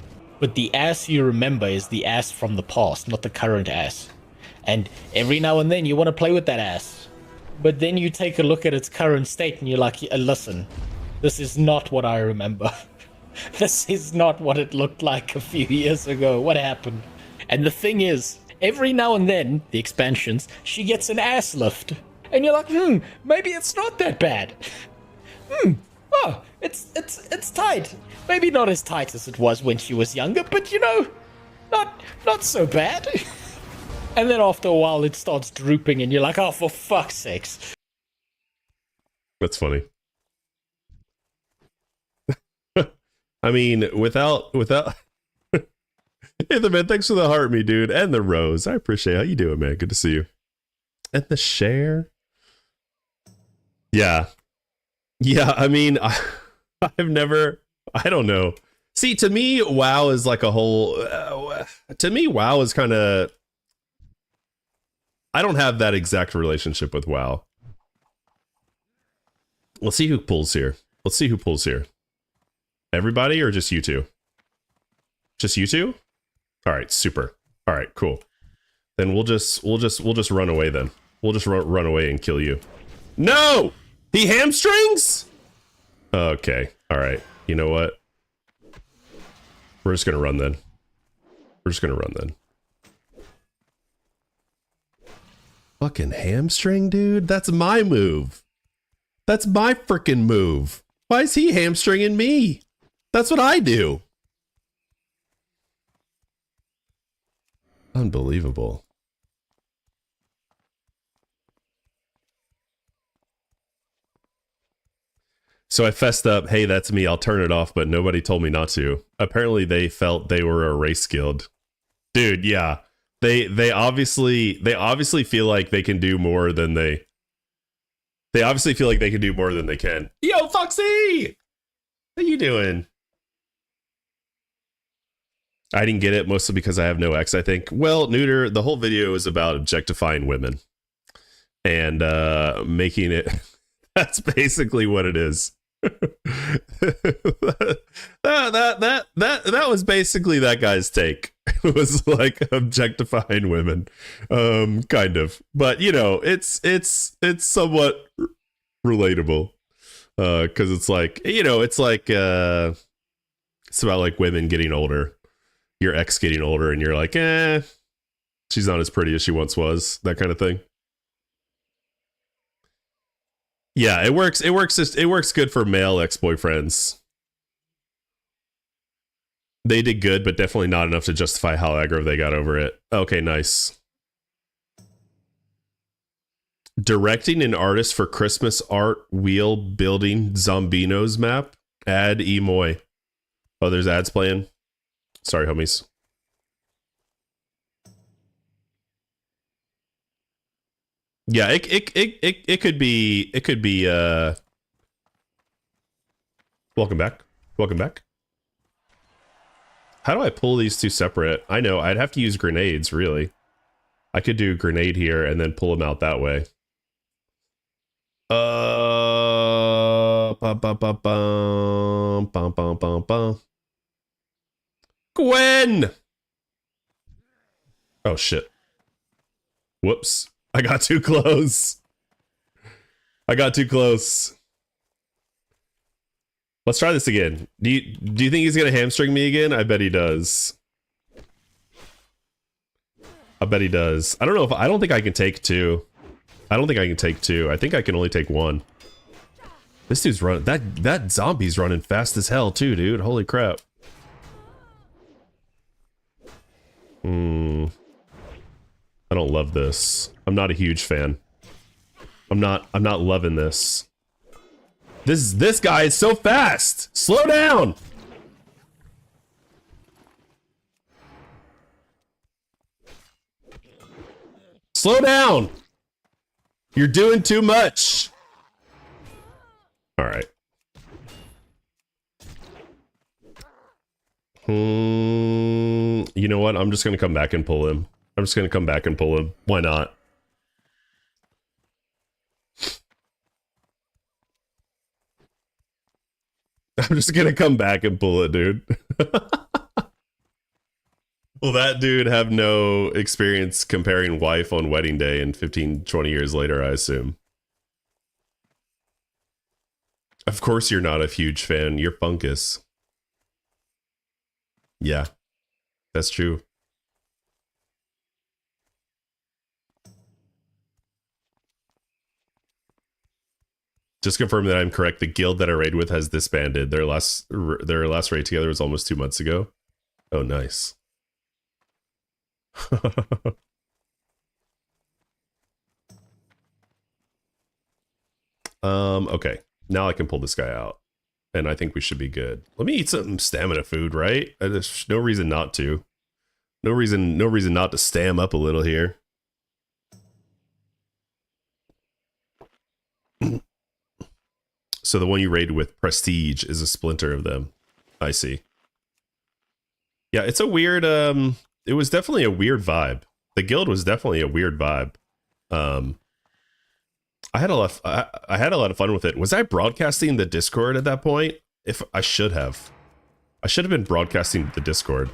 But the ass you remember is the ass from the past, not the current ass. And every now and then you want to play with that ass. But then you take a look at its current state and you're like, listen, this is not what I remember. This is not what it looked like a few years ago. What happened? And the thing is, every now and then, the expansions, she gets an ass lift. And you're like, maybe it's not that bad. Oh, it's tight. Maybe not as tight as it was when she was younger, but you know, not so bad. And then after a while it starts drooping and you're like, oh, for fuck's sakes. That's funny. I mean, without Hey the man, thanks for the heart me, dude. And the rose. I appreciate it. How you doing, man? Good to see you. And the share. Yeah. Yeah, I mean, I've never, I don't know. See, to me, WoW is like a whole, to me, WoW is kind of, I don't have that exact relationship with WoW. Let's see who pulls here. Let's see who pulls here. Everybody or just you two? Just you two? All right, super. All right, cool. Then we'll just run away then. We'll just run away and kill you. No! He hamstrings? Okay. All right. You know what? We're just going to run then. We're just going to run then. Fucking hamstring, dude? That's my move. That's my freaking move. Why is he hamstringing me? That's what I do. Unbelievable. So I fessed up, hey, that's me, I'll turn it off, but nobody told me not to. Apparently they felt they were a race guild. Dude, yeah. They obviously feel like they can do more than they obviously feel like they can do more than they can. Yo, Foxy! How you doing? I didn't get it, mostly because I have no X, I think. Well, Neuter, the whole video is about objectifying women. And making it... That's basically what it is. that was basically that guy's take. It was like objectifying women, kind of. But you know, it's somewhat relatable, because it's like, you know, it's like it's about like women getting older, your ex getting older, and you're like, she's not as pretty as she once was, that kind of thing. Yeah, it works. It works good for male ex-boyfriends. They did good, but definitely not enough to justify how aggro they got over it. Okay, nice. Directing an artist for Christmas art wheel building Zombinos map. Ad Emoy. Oh, there's ads playing. Sorry, homies. Yeah, it could be welcome back. Welcome back. How do I pull these two separate? I know, I'd have to use grenades, really. I could do a grenade here and then pull them out that way. Gwen! Oh shit. Whoops. I got too close. I got too close. Let's try this again. Do you think he's gonna hamstring me again? I bet he does. I bet he does. I don't know if I don't think I can take two. I don't think I can take two. I think I can only take one. This dude's running. That zombie's running fast as hell too, dude. Holy crap. I don't love this. I'm not a huge fan. I'm not loving this. This guy is so fast. Slow down. Slow down. You're doing too much. All right. You know what? I'm just going to come back and pull him. I'm just going to come back and pull him. Why not? I'm just gonna come back and pull it, dude. Will that dude have no experience comparing wife on wedding day and 15, 20 years later, I assume? Of course you're not a huge fan. You're fungus. Yeah, that's true. Just confirm that I'm correct. The guild that I raid with has disbanded. Their last raid together was almost 2 months ago. Oh, nice. Okay. Now I can pull this guy out. And I think we should be good. Let me eat some stamina food, right? There's no reason not to. No reason not to stam up a little here. So the one you raided with, Prestige, is a splinter of them. I see. Yeah, it's a weird, it was definitely a weird vibe. The guild was definitely a weird vibe. I had a lot of fun with it. Was I broadcasting the Discord at that point? If I should have. I should have been broadcasting the Discord.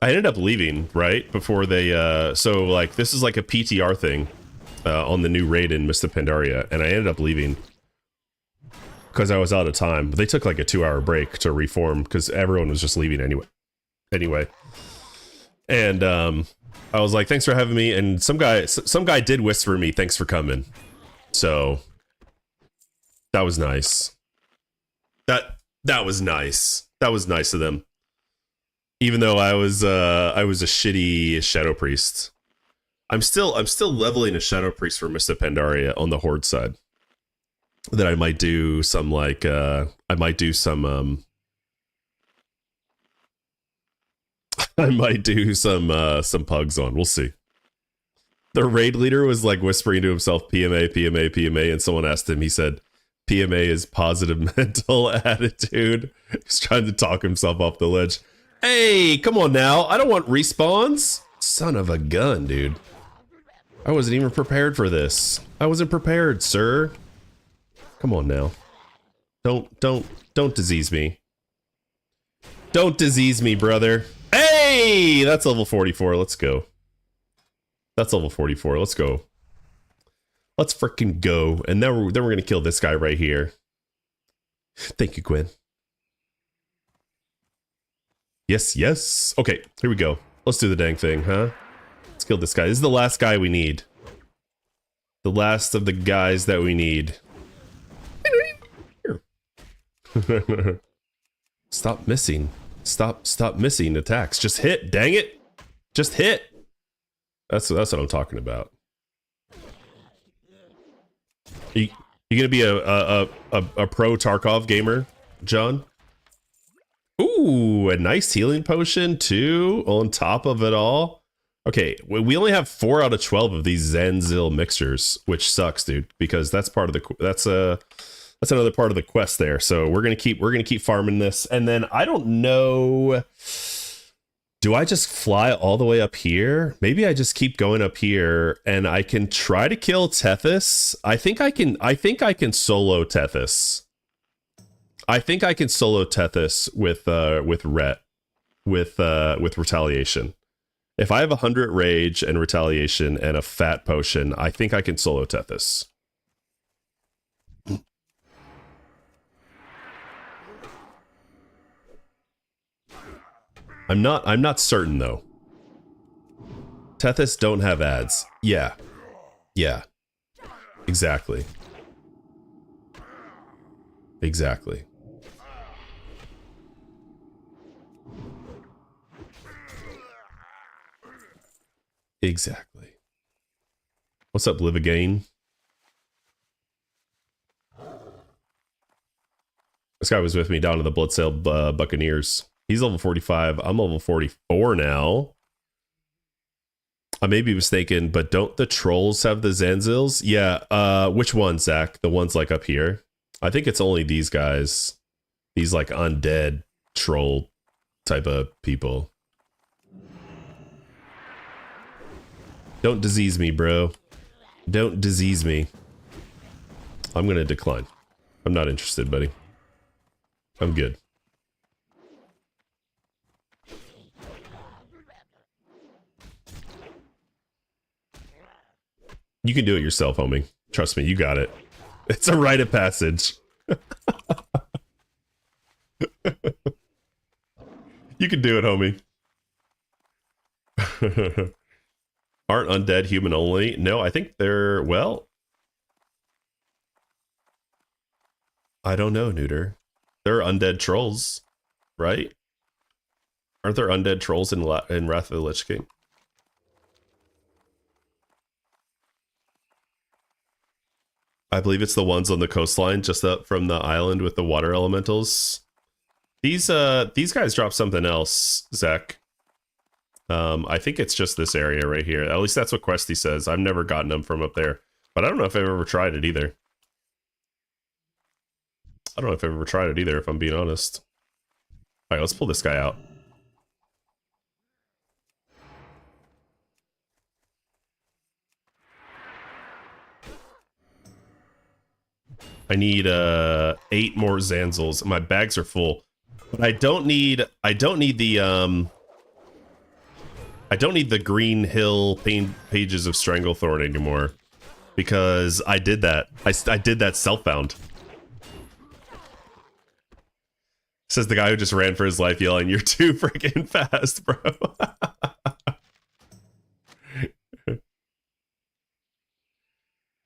I ended up leaving, right? Before they, so like, this is like a PTR thing on the new raid in Mr. Pandaria, and I ended up leaving because I was out of time. But they took like a 2-hour break to reform because everyone was just leaving anyway. And I was like, thanks for having me. And some guy did whisper me, thanks for coming. So that was nice. That was nice. That was nice of them. Even though I was a shitty Shadow Priest. I'm still leveling a Shadow Priest for Mr. Pandaria on the Horde side. That I might do some like I might do some pugs on. We'll see. The raid leader was like whispering to himself, PMA, PMA, PMA, and someone asked him, he said, PMA is positive mental attitude. He's trying to talk himself off the ledge. Hey, come on now. I don't want respawns. Son of a gun, dude. I wasn't even prepared for this. I wasn't prepared, sir. Come on now. Don't disease me. Don't disease me, brother. Hey, that's level 44. Let's go. That's level 44. Let's go. Let's freaking go. And then we're going to kill this guy right here. Thank you, Quinn. Yes, yes. Okay, here we go. Let's do the dang thing, huh? Let's kill this guy. This is the last guy we need. The last of the guys that we need. Stop missing. Stop missing attacks. Just hit, dang it. Just hit. That's what I'm talking about. You gonna be a pro Tarkov gamer, John? Ooh, a nice healing potion too on top of it all. Okay, we only have 4 out of 12 of these Zanzil mixtures, which sucks, dude, because that's part of the that's another part of the quest there. So we're gonna keep farming this, and then I don't know. Do I just fly all the way up here? Maybe I just keep going up here, and I can try to kill Tethys. I think I can solo Tethys. I think I can solo Tethys with retaliation. If I have 100 rage and retaliation and a fat potion, I think I can solo Tethys. I'm not certain though. Tethys don't have ads. Yeah. Yeah. Exactly. Exactly. Exactly. What's up, Live Again? This guy was with me down to the Bloodsail Buccaneers. He's level 45. I'm level 44 now. I may be mistaken, but don't the trolls have the Zanzils? Yeah, which one, Zach? The ones like up here? I think it's only these guys. These like undead troll type of people. Don't disease me, bro. Don't disease me. I'm gonna decline. I'm not interested, buddy. I'm good. You can do it yourself, homie. Trust me, you got it. It's a rite of passage. You can do it, homie. Aren't undead human only? No, I think they're, well, I don't know, Neuter. There are undead trolls, right? Aren't there undead trolls in Wrath of the Lich King? I believe it's the ones on the coastline just up from the island with the water elementals. These guys drop something else, Zach. I think it's just this area right here. At least that's what Questy says. I've never gotten them from up there, but I don't know if I've ever tried it either. I don't know if I've ever tried it either, if I'm being honest. All right, let's pull this guy out. I need 8 more Zanzels. My bags are full, but I don't need the Green Hill pages of Stranglethorn anymore, because I did that. I did that self-bound. Says the guy who just ran for his life yelling, "You're too freaking fast, bro."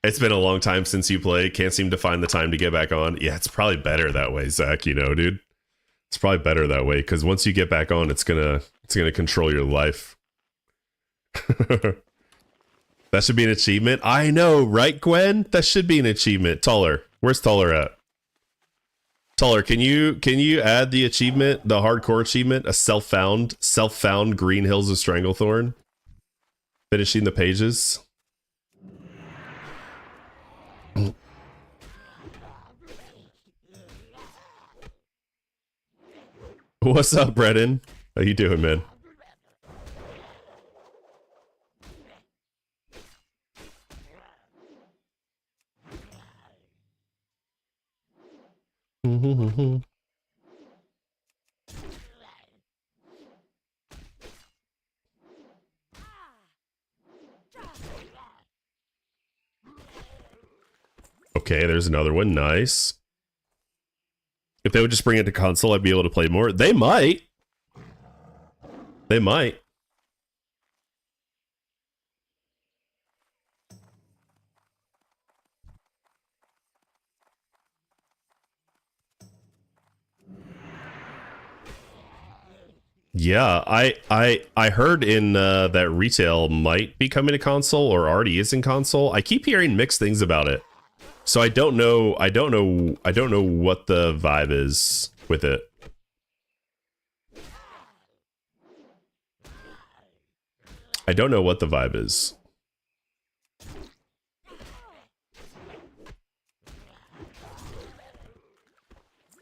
It's been a long time since you played. Can't seem to find the time to get back on. Yeah, it's probably better that way, Zach. You know, dude. It's probably better that way, because once you get back on, it's gonna control your life. That should be an achievement. I know, right, Gwen? That should be an achievement. Taller. Where's Taller at? Taller, can you add the achievement, the hardcore achievement, a self-found Green Hills of Stranglethorn? Finishing the pages. What's up, Brennan? How you doing, man? Okay, there's another one. Nice. If they would just bring it to console, I'd be able to play more. They might. They might. Yeah, I heard in that retail might be coming to console or already is in console. I keep hearing mixed things about it. So I don't know what the vibe is with it. I don't know what the vibe is.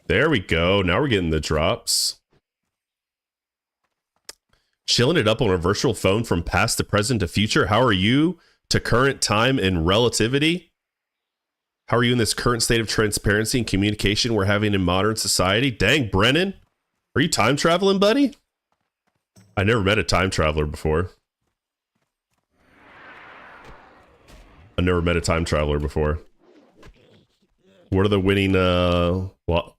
There we go. Now we're getting the drops. Chilling it up on a virtual phone from past to present to future. How are you to current time and relativity? How are you in this current state of transparency and communication we're having in modern society? Dang, Brennan. Are you time traveling, buddy? I never met a time traveler before. I never met a time traveler before. What are the winning what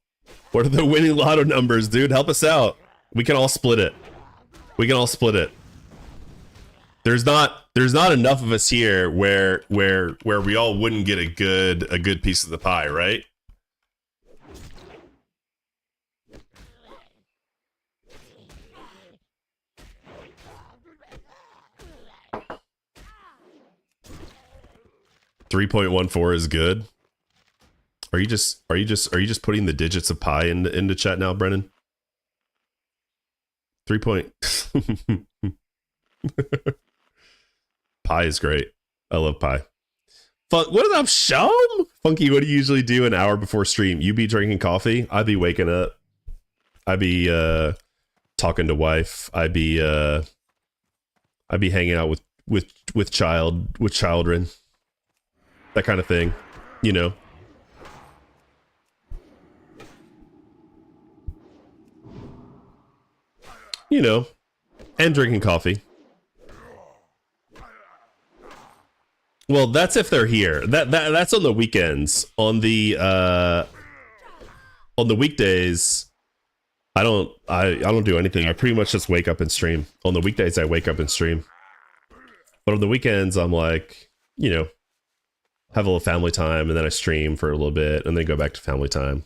are the winning lotto numbers, dude? Help us out. We can all split it. We can all split it. There's not enough of us here where we all wouldn't get a good piece of the pie, right? $3.14 is good. Are you just putting the digits of pi into chat now, Brennan? 3 point. Pie is great. I love pie. What up, Shum? Funky, what do you usually do an hour before stream? You be drinking coffee? I'd be waking up. I'd be talking to wife. I'd be hanging out with children. That kind of thing. You know. you know, and drinking coffee. Well, that's if they're here. That's on the weekends. On the weekdays, I don't do anything. I pretty much just wake up and stream. On the weekdays, I wake up and stream. But on the weekends, I'm like, you know, have a little family time, and then I stream for a little bit, and then go back to family time.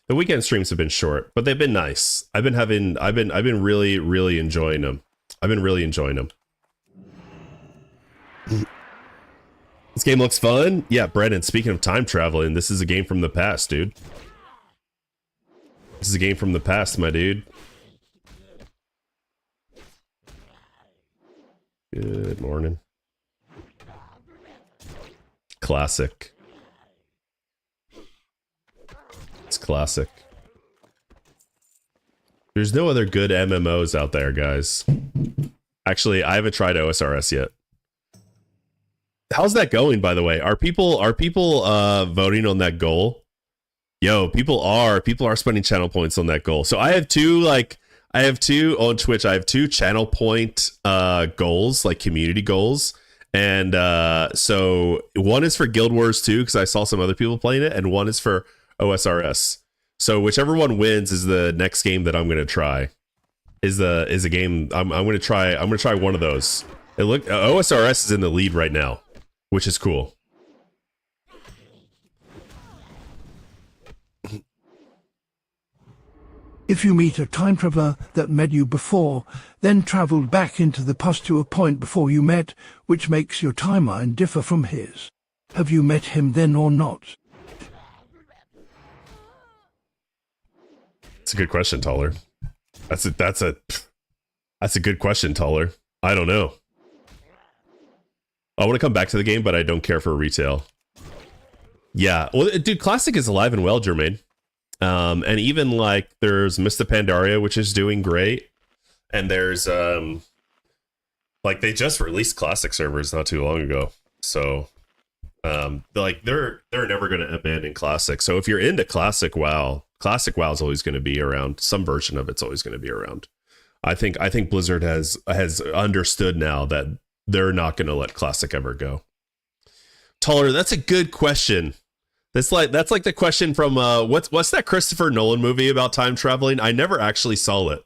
The weekend streams have been short, but they've been nice. I've been really, really enjoying them. I've been really enjoying them. This game looks fun. Yeah, Brennan, speaking of time traveling, this is a game from the past, dude. This is a game from the past, my dude. Good morning. Classic. It's classic. There's no other good MMOs out there, guys. Actually, I haven't tried OSRS yet. How's that going, by the way? Are people voting on that goal? Yo, people are spending channel points on that goal. So I have two on Twitch. I have 2 channel point goals, like community goals. And so one is for Guild Wars 2 because I saw some other people playing it, and one is for OSRS. So whichever one wins is the next game that I'm going to try. Is a game I'm going to try. I'm going to try one of those. OSRS is in the lead right now, which is cool. If you meet a time traveler that met you before, then traveled back into the past to a point before you met, which makes your timeline differ from his, have you met him then or not? That's a good question, Taller. That's a good question, Taller. I don't know. I want to come back to the game, but I don't care for retail. Yeah, well, dude, Classic is alive and well, Jermaine. And even like there's Mr. Pandaria, which is doing great, and there's like they just released Classic servers not too long ago, so like they're never going to abandon Classic. So if you're into Classic WoW is always going to be around. Some version of it's always going to be around. I think Blizzard has understood now that they're not going to let Classic ever go. Taller, that's a good question. That's like the question from what's that Christopher Nolan movie about time traveling? I never actually saw it.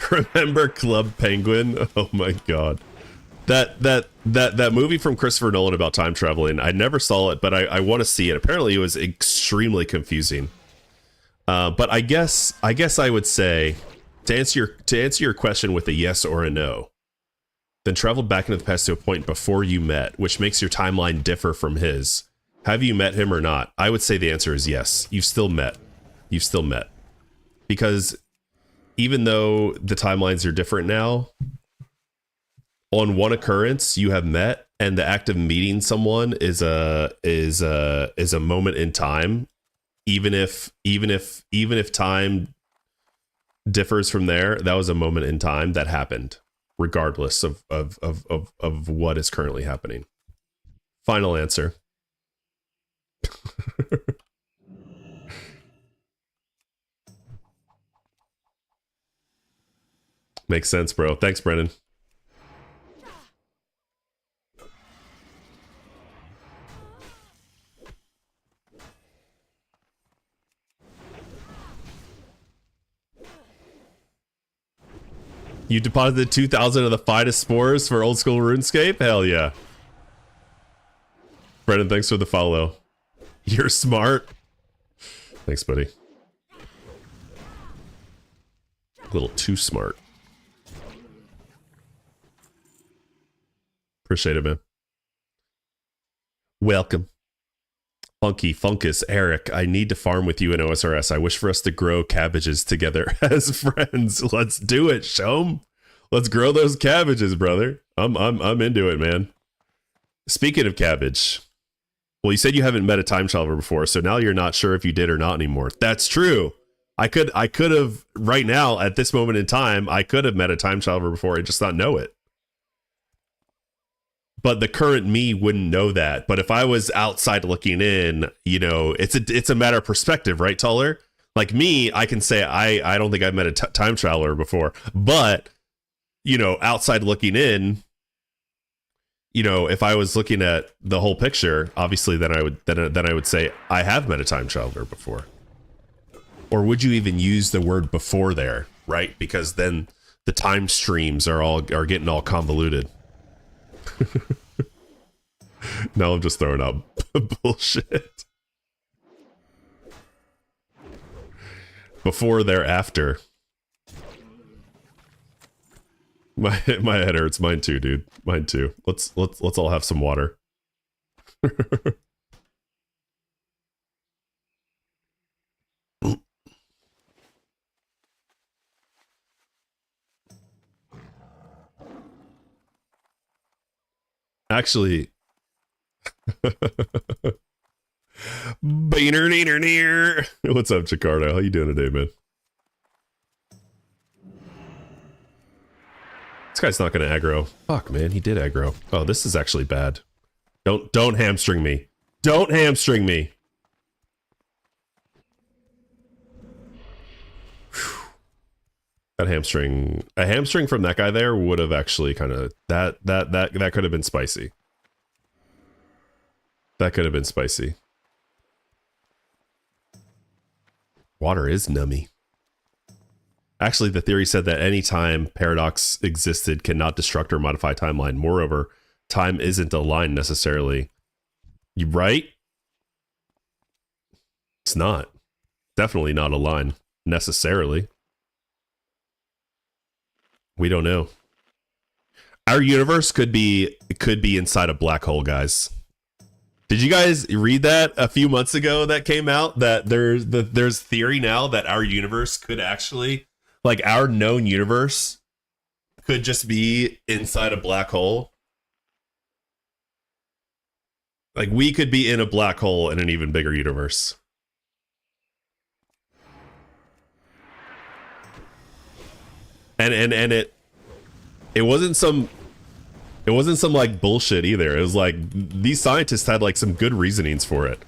Remember Club Penguin? Oh my god. That movie from Christopher Nolan about time traveling. I never saw it, but I want to see it. Apparently it was extremely confusing. But I guess I would say to answer your question with a yes or a no, then traveled back into the past to a point before you met, which makes your timeline differ from his. Have you met him or not? I would say the answer is yes. You've still met. Because even though the timelines are different now, on one occurrence you have met, and the act of meeting someone is a moment in time. Even if time differs from there, that was a moment in time that happened, regardless of what is currently happening. Final answer. Makes sense, bro. Thanks, Brennan. You deposited 2,000 of the finest spores for old school RuneScape? Hell yeah. Brennan, thanks for the follow. You're smart. Thanks, buddy. A little too smart. Appreciate it, man. Welcome. Funky Funkus, Eric, I need to farm with you in OSRS. I wish for us to grow cabbages together as friends. Let's do it, Shom. Let's grow those cabbages, brother. I'm into it, man. Speaking of cabbage, well, you said you haven't met a time traveler before, so now you're not sure if you did or not anymore. That's true. I could have right now at this moment in time, I could have met a time traveler before and just not know it. But the current me wouldn't know that. But if I was outside looking in, you know, it's a matter of perspective, right, Taller? Like me, I can say I don't think I've met a time traveler before, but you know, outside looking in, you know, if I was looking at the whole picture, obviously then I would say I have met a time traveler before. Or would you even use the word before there, right? Because then the time streams are getting all convoluted. Now I'm just throwing out bullshit. Before, thereafter. My head hurts. Mine too, dude. Mine too. Let's all have some water. Actually, what's up, Jakarta? How you doing today, man? This guy's not gonna aggro. Fuck, man, he did aggro. Oh, this is actually bad. Don't hamstring me. Don't hamstring me. Whew. That hamstring, a hamstring from that guy there would have actually kind of that could have been spicy. That could have been spicy. Water is nummy. Actually, the theory said that any time paradox existed cannot destruct or modify timeline. Moreover, time isn't a line necessarily. You right? It's not. Definitely not a line necessarily. We don't know. Our universe could be inside a black hole, guys. Did you guys read that a few months ago that came out that there's theory now that our universe could actually, like, our known universe could just be inside a black hole? Like, we could be in a black hole in an even bigger universe. And it wasn't some like bullshit either. It was like these scientists had like some good reasonings for it.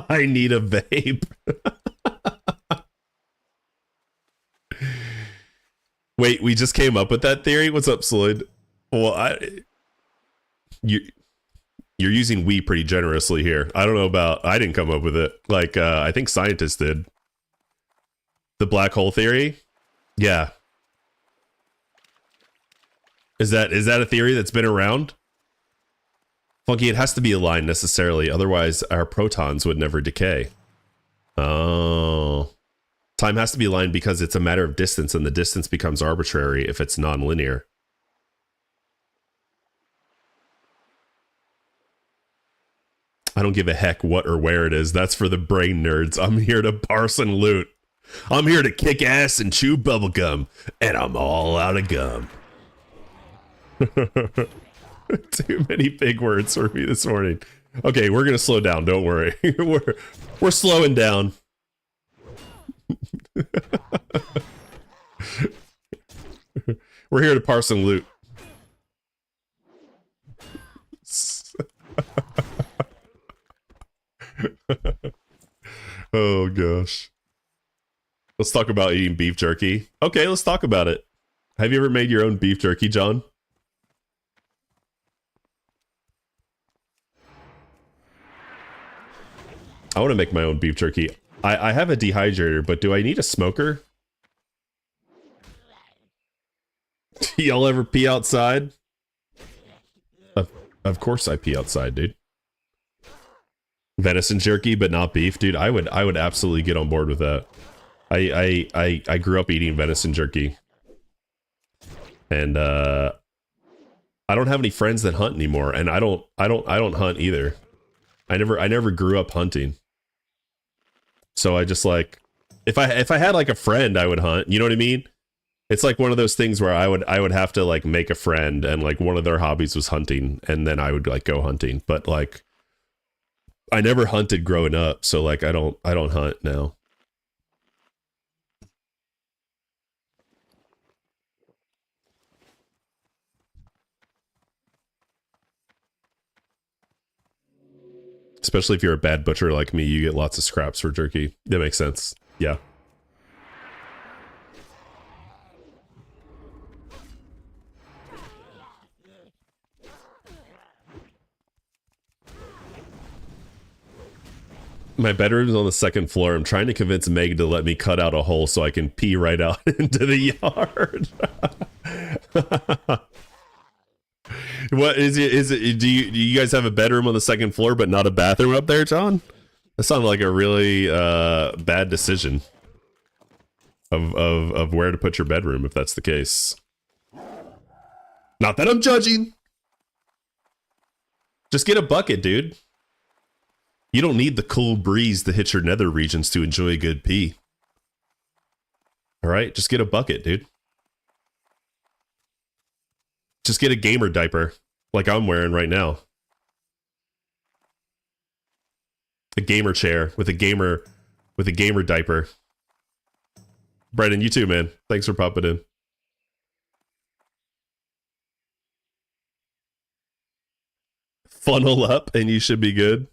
I need a vape. Wait, we just came up with that theory? What's up, Sloyd? Well, you're using "we" pretty generously here. I don't know about, I didn't come up with it. Like, I think scientists did. The black hole theory? Yeah. Is that a theory that's been around? Funky, it has to be a line necessarily, otherwise our protons would never decay. Oh. Time has to be a line because it's a matter of distance, and the distance becomes arbitrary if it's non-linear. I don't give a heck what or where it is. That's for the brain nerds. I'm here to parse and loot. I'm here to kick ass and chew bubblegum, and I'm all out of gum. Too many big words for me this morning. Okay, we're gonna slow down. Don't worry. we're slowing down. We're here to parse and loot. Oh gosh. Let's talk about eating beef jerky. Okay, let's talk about it. Have you ever made your own beef jerky, John? I want to make my own beef jerky. I have a dehydrator, but do I need a smoker? Y'all ever pee outside? Of course I pee outside, dude. Venison jerky, but not beef, dude. I would absolutely get on board with that. I grew up eating venison jerky, and I don't have any friends that hunt anymore, and I don't hunt either. I never grew up hunting, so I just, like, if I had like a friend, I would hunt. You know what I mean? It's like one of those things where I would have to like make a friend, and like one of their hobbies was hunting, and then I would like go hunting. But like, I never hunted growing up, so like I don't hunt now. Especially if you're a bad butcher like me, you get lots of scraps for jerky. That makes sense. Yeah. My bedroom's on the second floor. I'm trying to convince Meg to let me cut out a hole so I can pee right out into the yard. What is it? Is it? Do you guys have a bedroom on the second floor but not a bathroom up there, John? That sounded like a really bad decision of where to put your bedroom if that's the case. Not that I'm judging. Just get a bucket, dude. You don't need the cool breeze to hit your nether regions to enjoy a good pee. All right, just get a bucket, dude. Just get a gamer diaper, like I'm wearing right now. A gamer chair with a gamer diaper. Brendan, you too, man. Thanks for popping in. Funnel up and you should be good.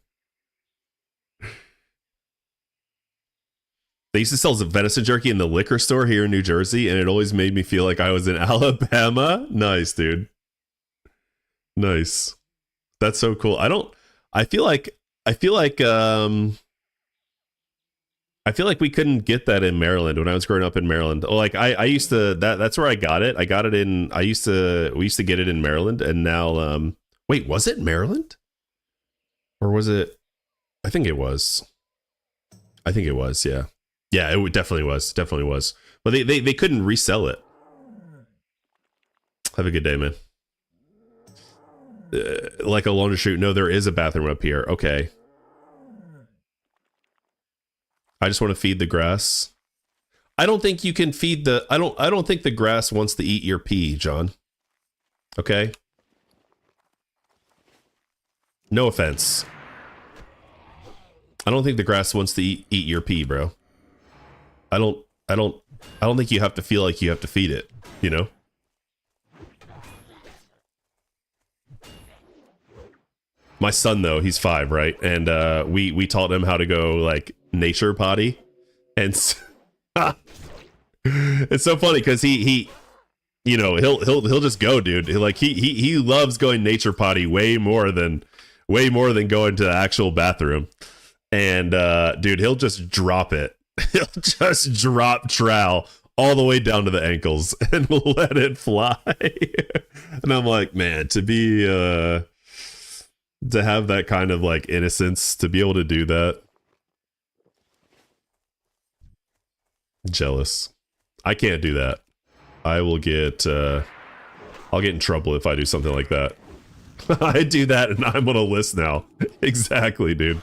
They used to sell venison jerky in the liquor store here in New Jersey, and it always made me feel like I was in Alabama. Nice, dude. Nice. That's so cool. I feel like we couldn't get that in Maryland when I was growing up in Maryland. Like I used to that's where I got it. I got it in we used to get it in Maryland, and now wait, was it Maryland? Or was it? I think it was, yeah. Yeah, it definitely was. But they couldn't resell it. Have a good day, man. Like a laundry chute. No, there is a bathroom up here. Okay. I just want to feed the grass. I don't think you can feed the I don't think the grass wants to eat your pee, John. Okay? No offense. I don't think the grass wants to eat your pee, bro. I don't think you have to feel like you have to feed it, you know? My son, though, he's 5, right? And we taught him how to go like nature potty, and it's so funny because he you know, he'll just go, dude. Like he loves going nature potty way more than going to the actual bathroom. And dude, he'll just drop it. He'll just drop trowel all the way down to the ankles and let it fly. And I'm like, man, to have that kind of like innocence, to be able to do that. Jealous. I can't do that. I will get I'll get in trouble if I do something like that. I do that and I'm on a list now. Exactly, dude.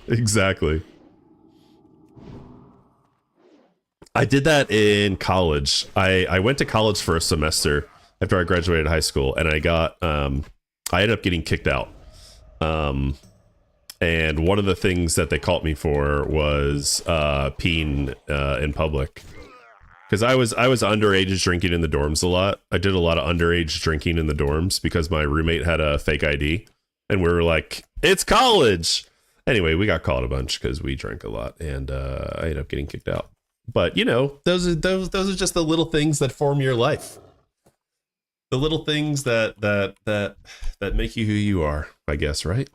Exactly. I did that in college. I went to college for a semester after I graduated high school, and I ended up getting kicked out. And one of the things that they caught me for was peeing in public. Because I was underage drinking in the dorms a lot. I did a lot of underage drinking in the dorms because my roommate had a fake ID, and we were like, "It's college." Anyway, we got caught a bunch because we drank a lot, and I ended up getting kicked out. But you know, those are just the little things that form your life. The little things that make you who you are, I guess, right?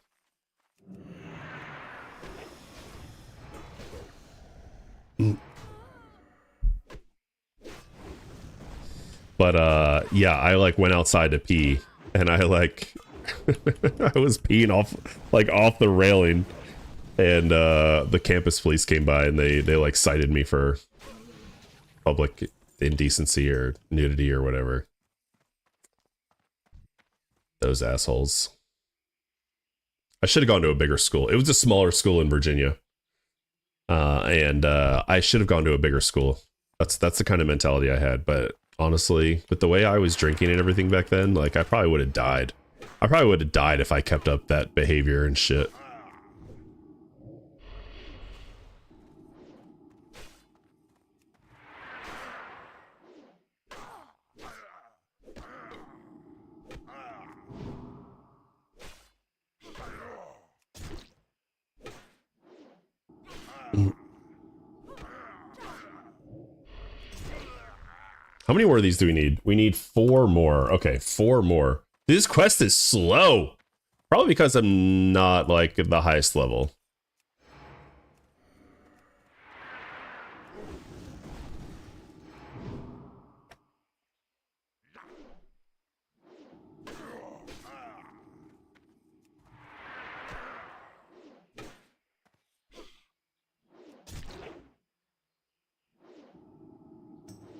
But yeah, I like went outside to pee, and I like I was peeing off the railing, and the campus police came by, and they like cited me for public indecency or nudity or whatever. Those assholes. I should have gone to a bigger school. It was a smaller school in Virginia, and I should have gone to a bigger school. That's the kind of mentality I had. But honestly, with the way I was drinking and everything back then, like I probably would have died. I probably would have died if I kept up that behavior and shit. How many more of these do we need? We need 4 more. Okay, 4 more. This quest is slow. Probably because I'm not like the highest level.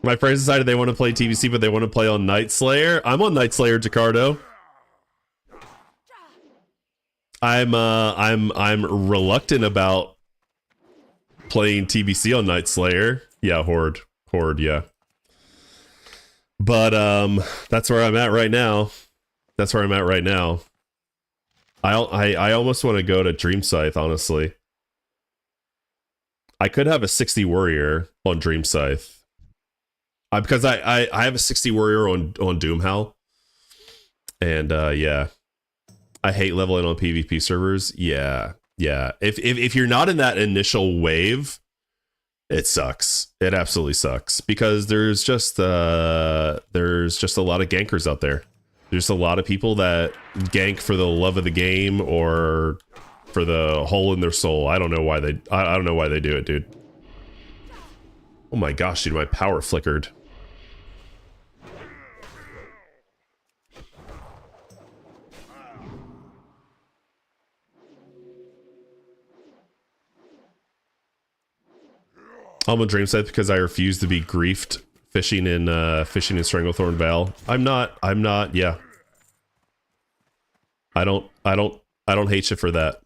My friends decided they want to play TBC, but they want to play on Night Slayer. I'm on Night Slayer, Jacardo. I'm reluctant about playing TBC on Night Slayer. Yeah, Horde, yeah. But that's where I'm at right now. That's where I'm at right now. I almost want to go to Dream Scythe, honestly. I could have a 60 warrior on Dream Scythe. Because I have a 60 warrior on Doomhowl. And yeah. I hate leveling on PvP servers. Yeah. If you're not in that initial wave, it sucks. It absolutely sucks. Because there's just a lot of gankers out there. There's a lot of people that gank for the love of the game or for the hole in their soul. I don't know why they do it, dude. Oh my gosh, dude, my power flickered. I'm on Dream Scythe because I refuse to be griefed fishing in Stranglethorn Vale. I'm not, yeah. I don't hate you for that.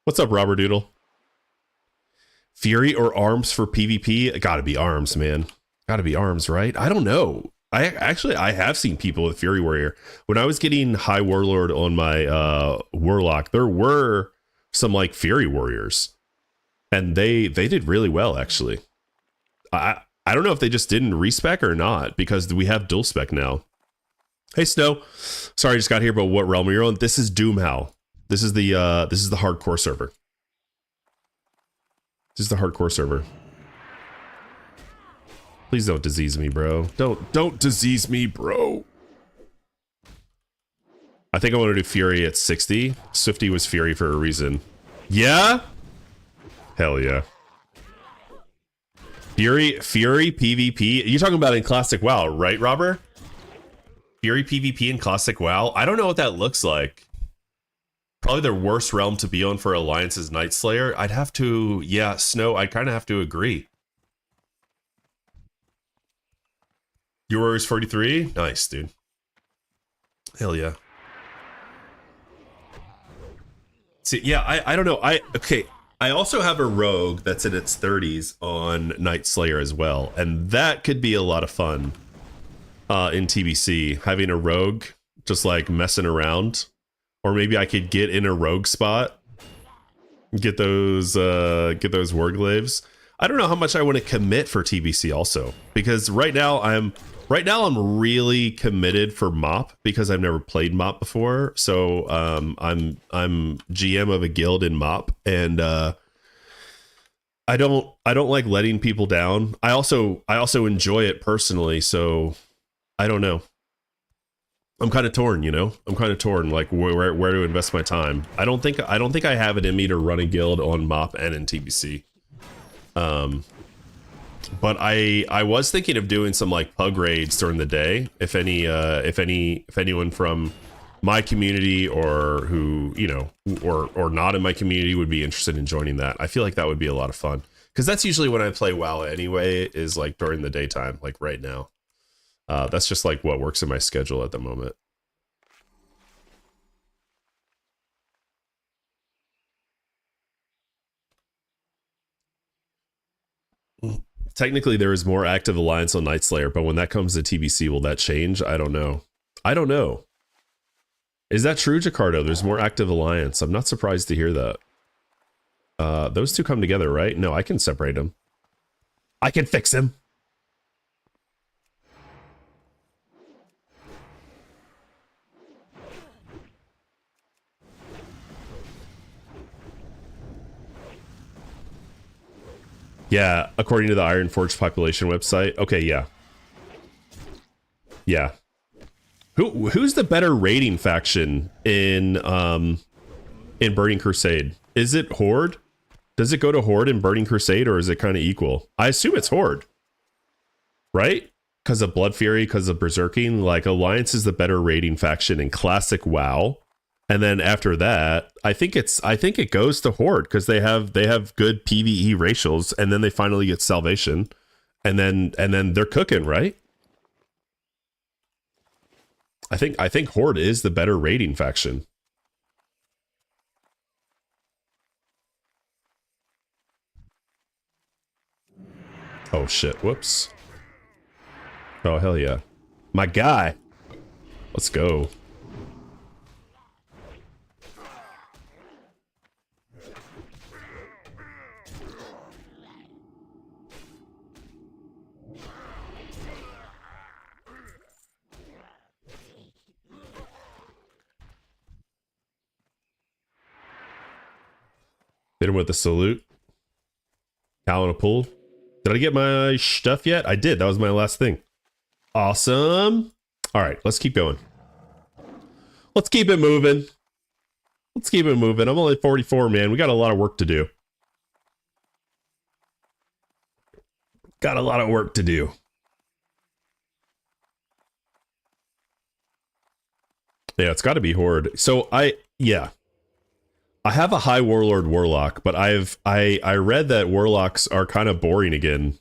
What's up, Robert Doodle? Fury or arms for PvP? Gotta be arms, man. Gotta be arms, right? I don't know. I have seen people with Fury Warrior. When I was getting High Warlord on my Warlock, there were some like Fury Warriors. And they did really well, actually. I don't know if they just didn't respec or not, because we have dual spec now. Hey Snow, sorry I just got here, but what realm are you on? This is Doomhowl. This is the hardcore server. This is the hardcore server. Please don't disease me, bro. Don't disease me, bro. I think I want to do Fury at 60. Swifty was Fury for a reason. Yeah? Hell yeah. Fury PvP. You're talking about in Classic WoW, right, Robert? Fury PvP in Classic WoW. I don't know what that looks like. Probably the worst realm to be on for Alliance is Night Slayer. I'd have to, yeah, Snow, I'd kind of have to agree. Your Warriors 43? Nice, dude. Hell yeah. See, yeah, I don't know. Okay. I also have a rogue that's in its 30s on Night Slayer as well, and that could be a lot of fun in TBC, having a rogue just like messing around. Or maybe I could get in a rogue spot, get those warglaves. I don't know how much I want to commit for TBC also, because right now I'm really committed for MOP because I've never played MOP before. So I'm GM of a guild in MOP, and I don't like letting people down. I also enjoy it personally, so I don't know. I'm kind of torn, you know. I'm kind of torn, like where to invest my time. I don't think I have it in me to run a guild on MOP and in TBC. But I was thinking of doing some like pug raids during the day. If anyone from my community or who, you know, or not in my community would be interested in joining that. I feel like that would be a lot of fun, because that's usually when I play WoW anyway, is like during the daytime, like right now. That's just like what works in my schedule at the moment. Technically, there is more active alliance on Night Slayer, but when that comes to TBC, will that change? I don't know. I don't know. Is that true, Jacardo? There's more active alliance. I'm not surprised to hear that. Those two come together, right? No, I can separate them. I can fix him. Yeah, according to the Ironforge population website. Okay, yeah. Yeah. Who's the better raiding faction in Burning Crusade? Is it Horde? Does it go to Horde in Burning Crusade, or is it kind of equal? I assume it's Horde. Right? Because of Blood Fury, because of Berserking, like Alliance is the better raiding faction in classic WoW. And then after that, I think it goes to Horde because they have good PvE racials, and then they finally get Salvation, and then they're cooking, right? I think Horde is the better raiding faction. Oh shit, whoops. Oh hell yeah. My guy. Let's go. Hit him with the salute. Cow in a pool. Did I get my stuff yet? I did. That was my last thing. Awesome. All right, let's keep going. Let's keep it moving. Let's keep it moving. I'm only 44, man. We got a lot of work to do. Got a lot of work to do. Yeah, it's got to be Horde. So yeah. I have a high Warlord Warlock, but I read that Warlocks are kind of boring again,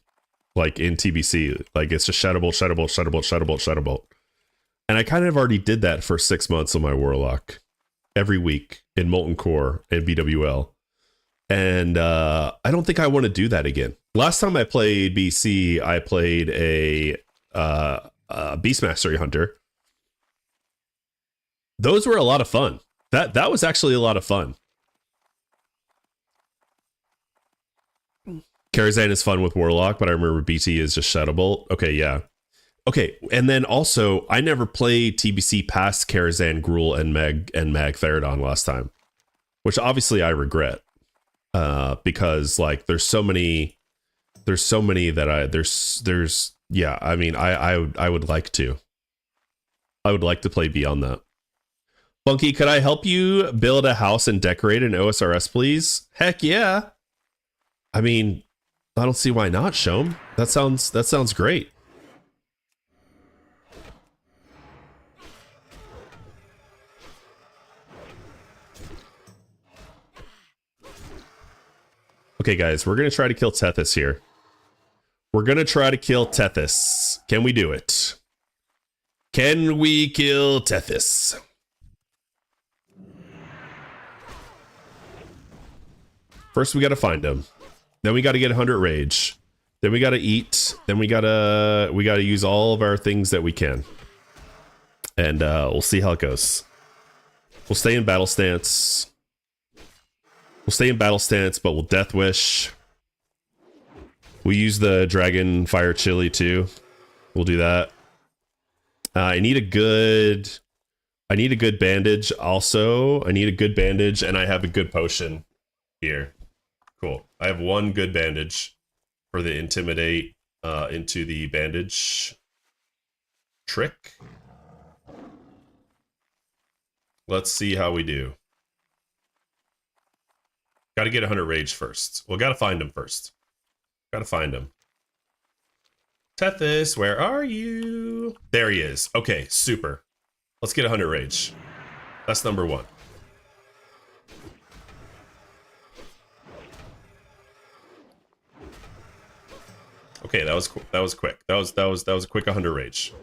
like in TBC. Like it's just Shadowbolt. And I kind of already did that for 6 months on my Warlock every week in Molten Core and BWL. And I don't think I want to do that again. Last time I played BC, I played a Beastmastery Hunter. Those were a lot of fun. That was actually a lot of fun. Karazhan is fun with Warlock, but I remember BT is just Shadowbolt. Okay, yeah. Okay, and then also, I never played TBC past Karazhan, Gruul, and Mag Theridon last time, which obviously I regret, because like there's so many that yeah. I mean, I would like to play beyond that. Funky, could I help you build a house and decorate an OSRS, please? Heck yeah. I mean, I don't see why not, Shom. That sounds great. Okay, guys, we're going to try to kill Tethys here. We're going to try to kill Tethys. Can we do it? Can we kill Tethys? First, we got to find him. Then we got to get 100 rage. Then we got to eat. Then we got to use all of our things that we can. And we'll see how it goes. We'll stay in battle stance. But we'll death wish. We use the dragon fire chili too. We'll do that. I need a good bandage also. I need a good bandage, and I have a good potion here. Cool. I have one good bandage for the intimidate into the bandage trick. Let's see how we do. Got to get 100 rage first. Well, got to find him first. Got to find him. Tethys, where are you? There he is. Okay, super. Let's get 100 rage. That's number one. Okay, that was quick. That was a quick 100 rage.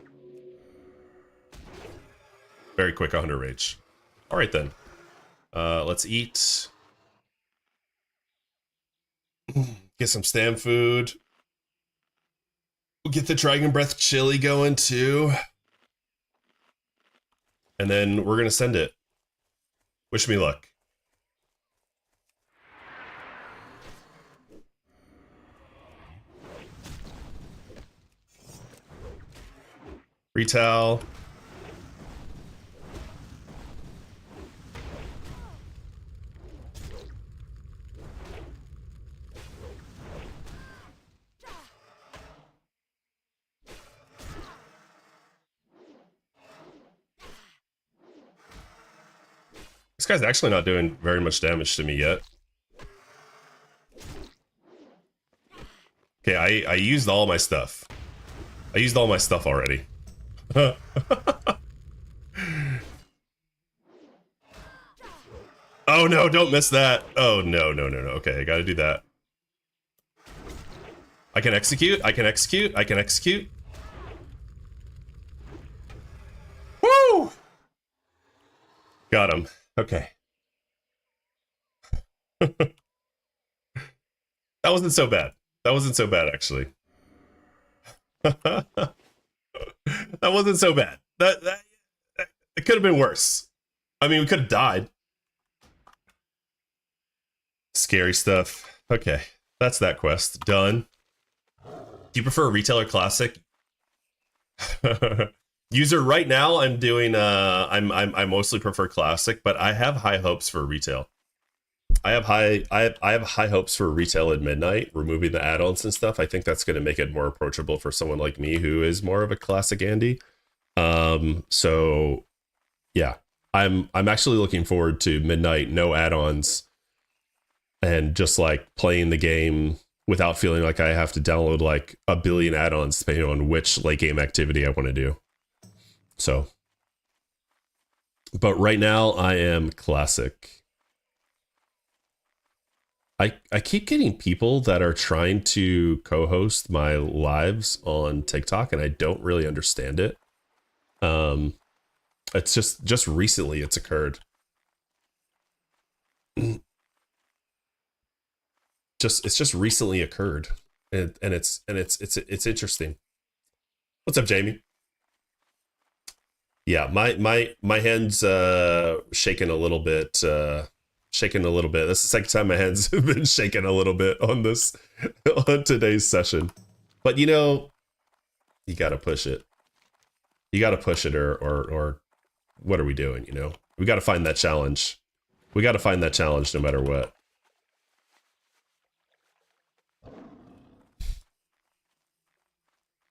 Very quick 100 rage. All right then. Let's eat. Get some stam food. We'll get the dragon breath chili going too. And then we're gonna send it. Wish me luck. Retail. guy's actually not doing very much damage to me yet. Okay, I used all my stuff. I used all my stuff already. Oh no, don't miss that. Oh no, no, no, no. Okay, I gotta do that. I can execute, I can execute, I can execute. Woo! Got him. Okay. That wasn't so bad. That wasn't so bad, actually. That wasn't so bad. That it could have been worse. I mean, we could have died. Scary stuff. Okay, that's that quest done. Do you prefer retail or classic? User, right now I'm doing I mostly prefer classic, but I have high hopes for retail. I have high hopes for retail at midnight, removing the add-ons and stuff. I think that's going to make it more approachable for someone like me who is more of a classic Andy. So yeah, I'm actually looking forward to midnight, no add-ons, and just like playing the game without feeling like I have to download like a billion add-ons depending on which late game activity I want to do. So, but right now I am classic. I keep getting people that are trying to co-host my lives on TikTok, and I don't really understand it. It's just recently it's occurred. It's just recently occurred, and it's interesting. What's up, Jamie? Yeah, my hands shaking a little bit. Shaking a little bit. That's the second time my hands have been shaking a little bit on this on today's session. But you know, you gotta push it. You gotta push it, or what are we doing? You know, we gotta find that challenge. We gotta find that challenge no matter what.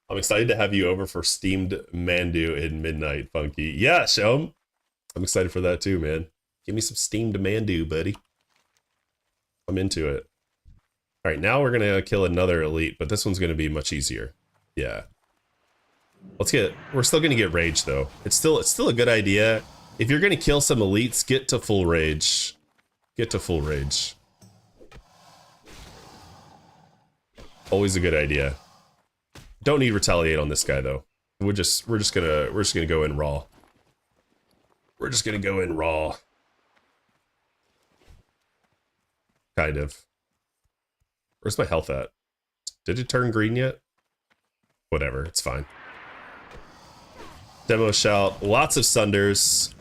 I'm excited to have you over for steamed mandu in midnight, Funky. Yeah, Shelm. I'm excited for that too, man. Give me some steamed mandu, buddy. I'm into it. All right, now we're gonna kill another elite, but this one's gonna be much easier. Yeah. We're still gonna get rage though. It's still a good idea. If you're gonna kill some elites, get to full rage. Get to full rage. Always a good idea. Don't need retaliate on this guy though. We're just gonna go in raw. We're just gonna go in raw. Kind of. Where's my health at? Did it turn green yet? Whatever, it's fine. Demo shout, lots of sunders.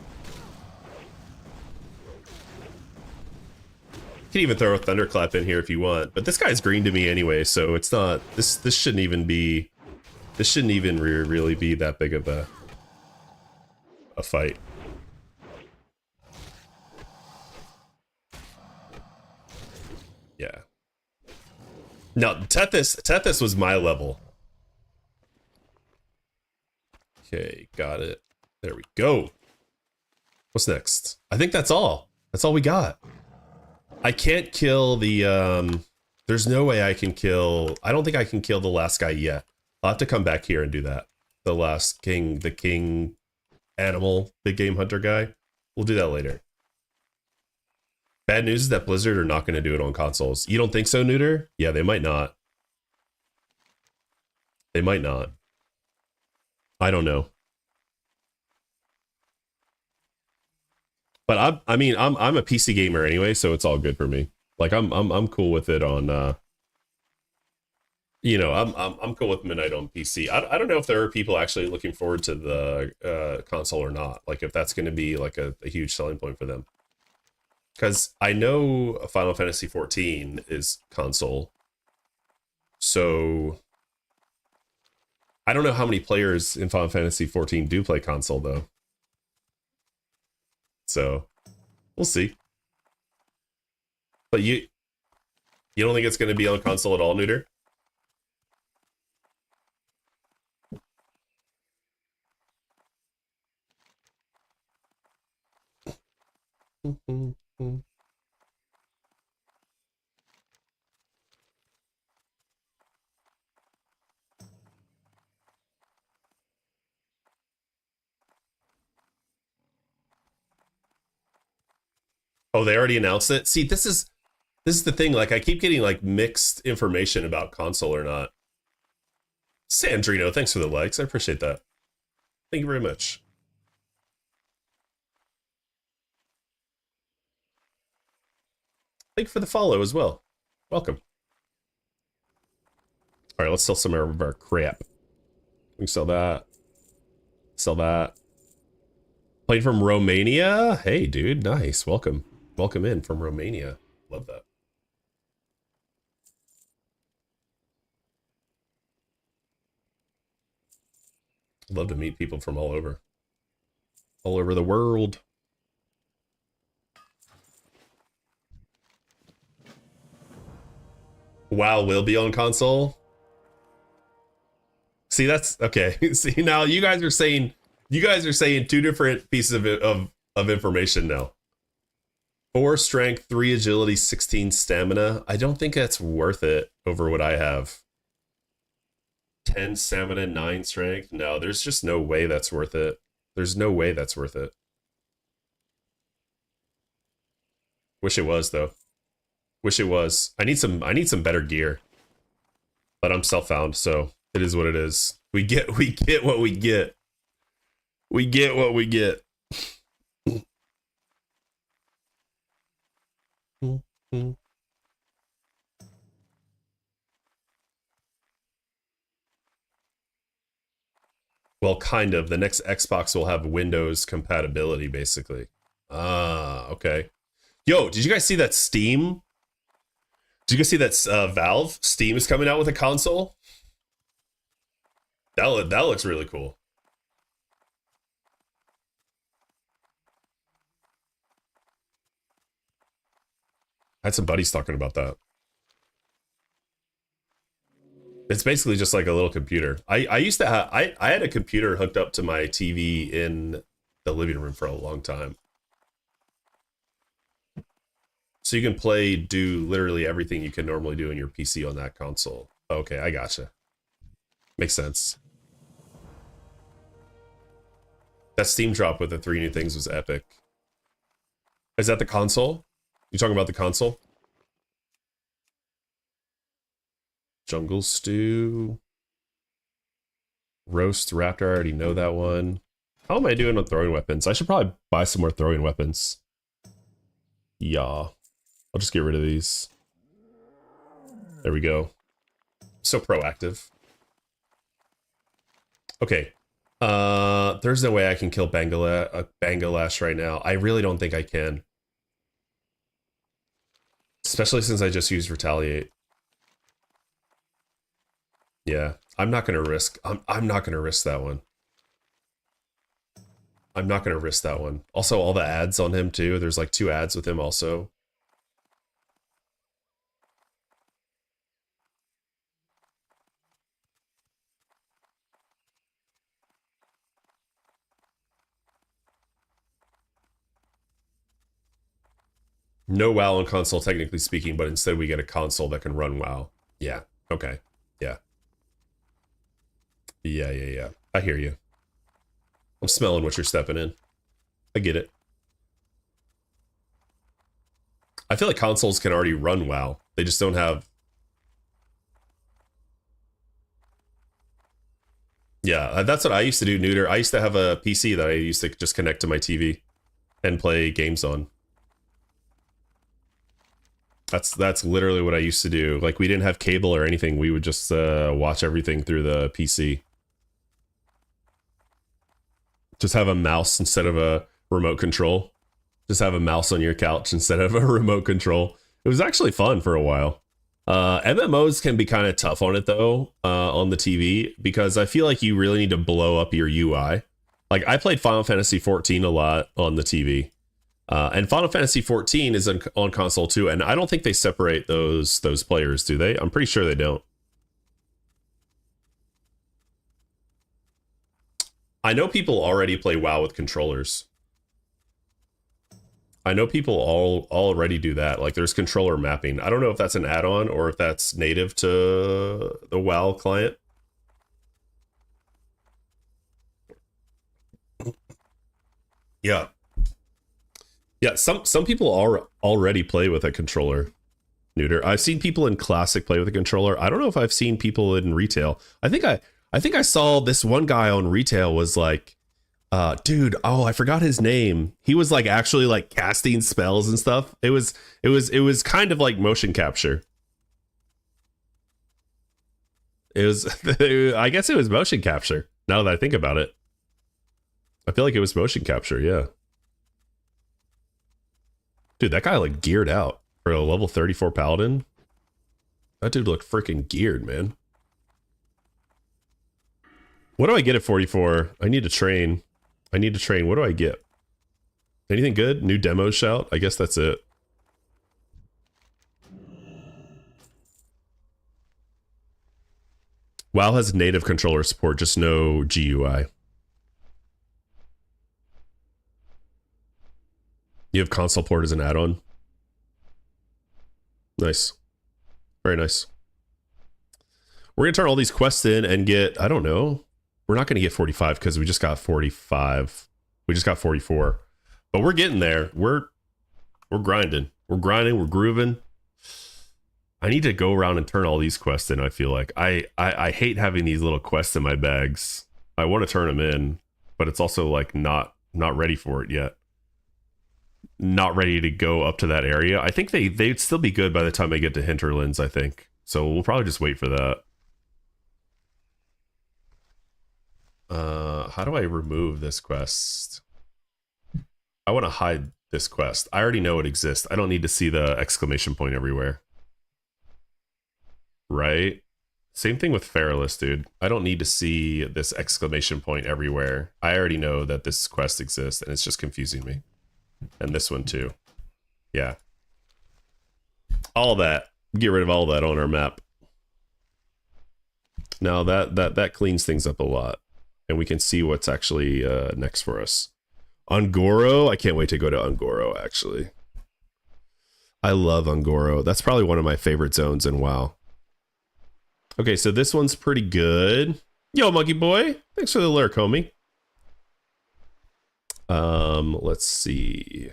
You can even throw a thunderclap in here if you want, but this guy's green to me anyway, so it's not. This shouldn't even be. This shouldn't even really be that big of a fight. Yeah. No, Tethys was my level. Okay, got it. There we go. What's next? I think that's all. That's all we got. I can't kill the, there's no way I can kill, I don't think I can kill the last guy yet. I'll have to come back here and do that. The last king, the king animal, big game hunter guy. We'll do that later. Bad news is that Blizzard are not going to do it on consoles. You don't think so, Neuter? Yeah, they might not. They might not. I don't know. But I'm a PC gamer anyway, so it's all good for me. Like I'm cool with it on you know, I'm cool with Midnight on PC. I don't know if there are people actually looking forward to the console or not. Like if that's going to be like a huge selling point for them. Because I know Final Fantasy 14 is console. So I don't know how many players in Final Fantasy 14 do play console though. So we'll see. But you don't think it's going to be on console at all, Neuter? Oh, they already announced it. See, this is the thing. Like, I keep getting like mixed information about console or not. Sandrino, thanks for the likes. I appreciate that. Thank you very much. Thank you for the follow as well. Welcome. All right, let's sell some of our crap. We can sell that. Sell that. Played from Romania. Hey, dude, nice. Welcome. Welcome in from Romania. Love that. Love to meet people from all over the world. WoW will be on console. See, that's okay. See, now you guys are saying two different pieces of information now. 4 strength, 3 agility, 16 stamina. I don't think that's worth it over what I have. 10 stamina, 9 strength. No, there's just no way that's worth it. There's no way that's worth it. Wish it was though. Wish it was. I need some better gear. But I'm self-found, so it is what it is. We get what we get. We get what we get. Well, kind of. The next Xbox will have Windows compatibility, basically. Ah, okay. Yo, did you guys see that Steam? Did you guys see that Valve? Steam is coming out with a console? That looks really cool. I had some buddies talking about that. It's basically just like a little computer. I used to have I had a computer hooked up to my TV in the living room for a long time. So you can do literally everything you can normally do in your PC on that console. Okay, I gotcha. Makes sense. That Steam drop with the 3 new things was epic. Is that the console? You talking about the console? Jungle Stew. Roast Raptor, I already know that one. How am I doing with throwing weapons? I should probably buy some more throwing weapons. Yeah. I'll just get rid of these. There we go. So proactive. Okay. There's no way I can kill Bangalash right now. I really don't think I can. Especially since I just used Retaliate. Yeah, I'm not gonna risk. I'm not gonna risk that one. I'm not gonna risk that one. Also, all the ads on him too. There's like 2 ads with him also. No WoW on console, technically speaking, but instead we get a console that can run WoW. Yeah. Okay. Yeah. Yeah. I hear you. I'm smelling what you're stepping in. I get it. I feel like consoles can already run WoW. They just don't have... Yeah, that's what I used to do, Neuter. I used to have a PC that I used to just connect to my TV and play games on. That's literally what I used to do. Like, we didn't have cable or anything. We would just watch everything through the PC. Just have a mouse instead of a remote control. Just have a mouse on your couch instead of a remote control. It was actually fun for a while. MMOs can be kind of tough on it, though, on the TV, because I feel like you really need to blow up your UI. Like, I played Final Fantasy XIV a lot on the TV. And Final Fantasy XIV is on console too, and I don't think they separate those players, do they? I'm pretty sure they don't. I know people already play WoW with controllers. I know people all already do that. Like there's controller mapping. I don't know if that's an add-on or if that's native to the WoW client. Yeah. Yeah, some people already play with a controller. Neuter. I've seen people in classic play with a controller. I don't know if I've seen people in retail. I think I saw this one guy on retail was like, dude, oh, I forgot his name. He was like actually like casting spells and stuff. It was kind of like motion capture. It was I guess it was motion capture. Now that I think about it. I feel like it was motion capture, yeah. Dude, that guy like geared out for a level 34 paladin. That dude looked freaking geared, man. What do I get at 44? I need to train. What do I get? Anything good? New demo shout? I guess that's it. WoW has native controller support, just no GUI. You have console port as an add-on. Nice. Very nice. We're going to turn all these quests in and get, I don't know. We're not going to get 45 because we just got 45. We just got 44. But we're getting there. We're grinding. We're grooving. I need to go around and turn all these quests in, I feel like. I hate having these little quests in my bags. I want to turn them in, but it's also like not ready for it yet. Not ready to go up to that area. I think they'd still be good by the time I get to Hinterlands, I think. So we'll probably just wait for that. How do I remove this quest? I want to hide this quest. I already know it exists. I don't need to see the exclamation point everywhere. Right? Same thing with Feralus, dude. I don't need to see this exclamation point everywhere. I already know that this quest exists and it's just confusing me. And this one too. Yeah. All that. Get rid of all that on our map. Now that cleans things up a lot. And we can see what's actually next for us. Ungoro. I can't wait to go to Ungoro, actually. I love Ungoro. That's probably one of my favorite zones in WoW. Okay, so this one's pretty good. Yo, monkey boy. Thanks for the lurk, homie. Let's see.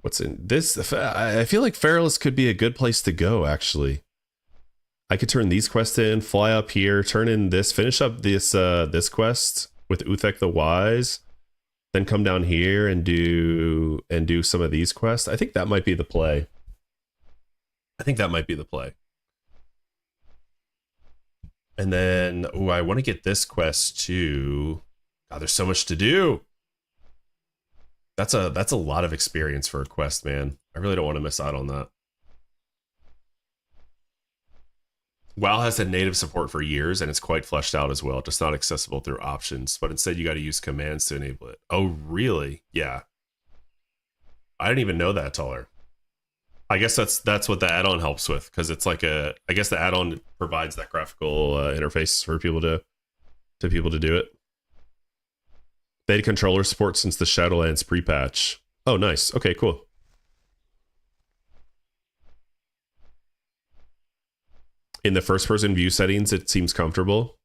What's in this? I feel like Feralus could be a good place to go, actually. I could turn these quests in, fly up here, turn in this, finish up this this quest with Uthek the Wise, then come down here and do some of these quests. I think that might be the play. And then, oh, I want to get this quest too. God, there's so much to do. That's a lot of experience for a quest, man. I really don't want to miss out on that. WoW has had native support for years, and it's quite fleshed out as well, just not accessible through options, but instead you got to use commands to enable it. Oh, really? Yeah. I didn't even know that, Taller. I guess that's what the add-on helps with, because it's like I guess the add-on provides that graphical interface for people to do it. They had controller support since the Shadowlands pre-patch. Oh, nice. Okay, cool. In the first-person view settings, it seems comfortable.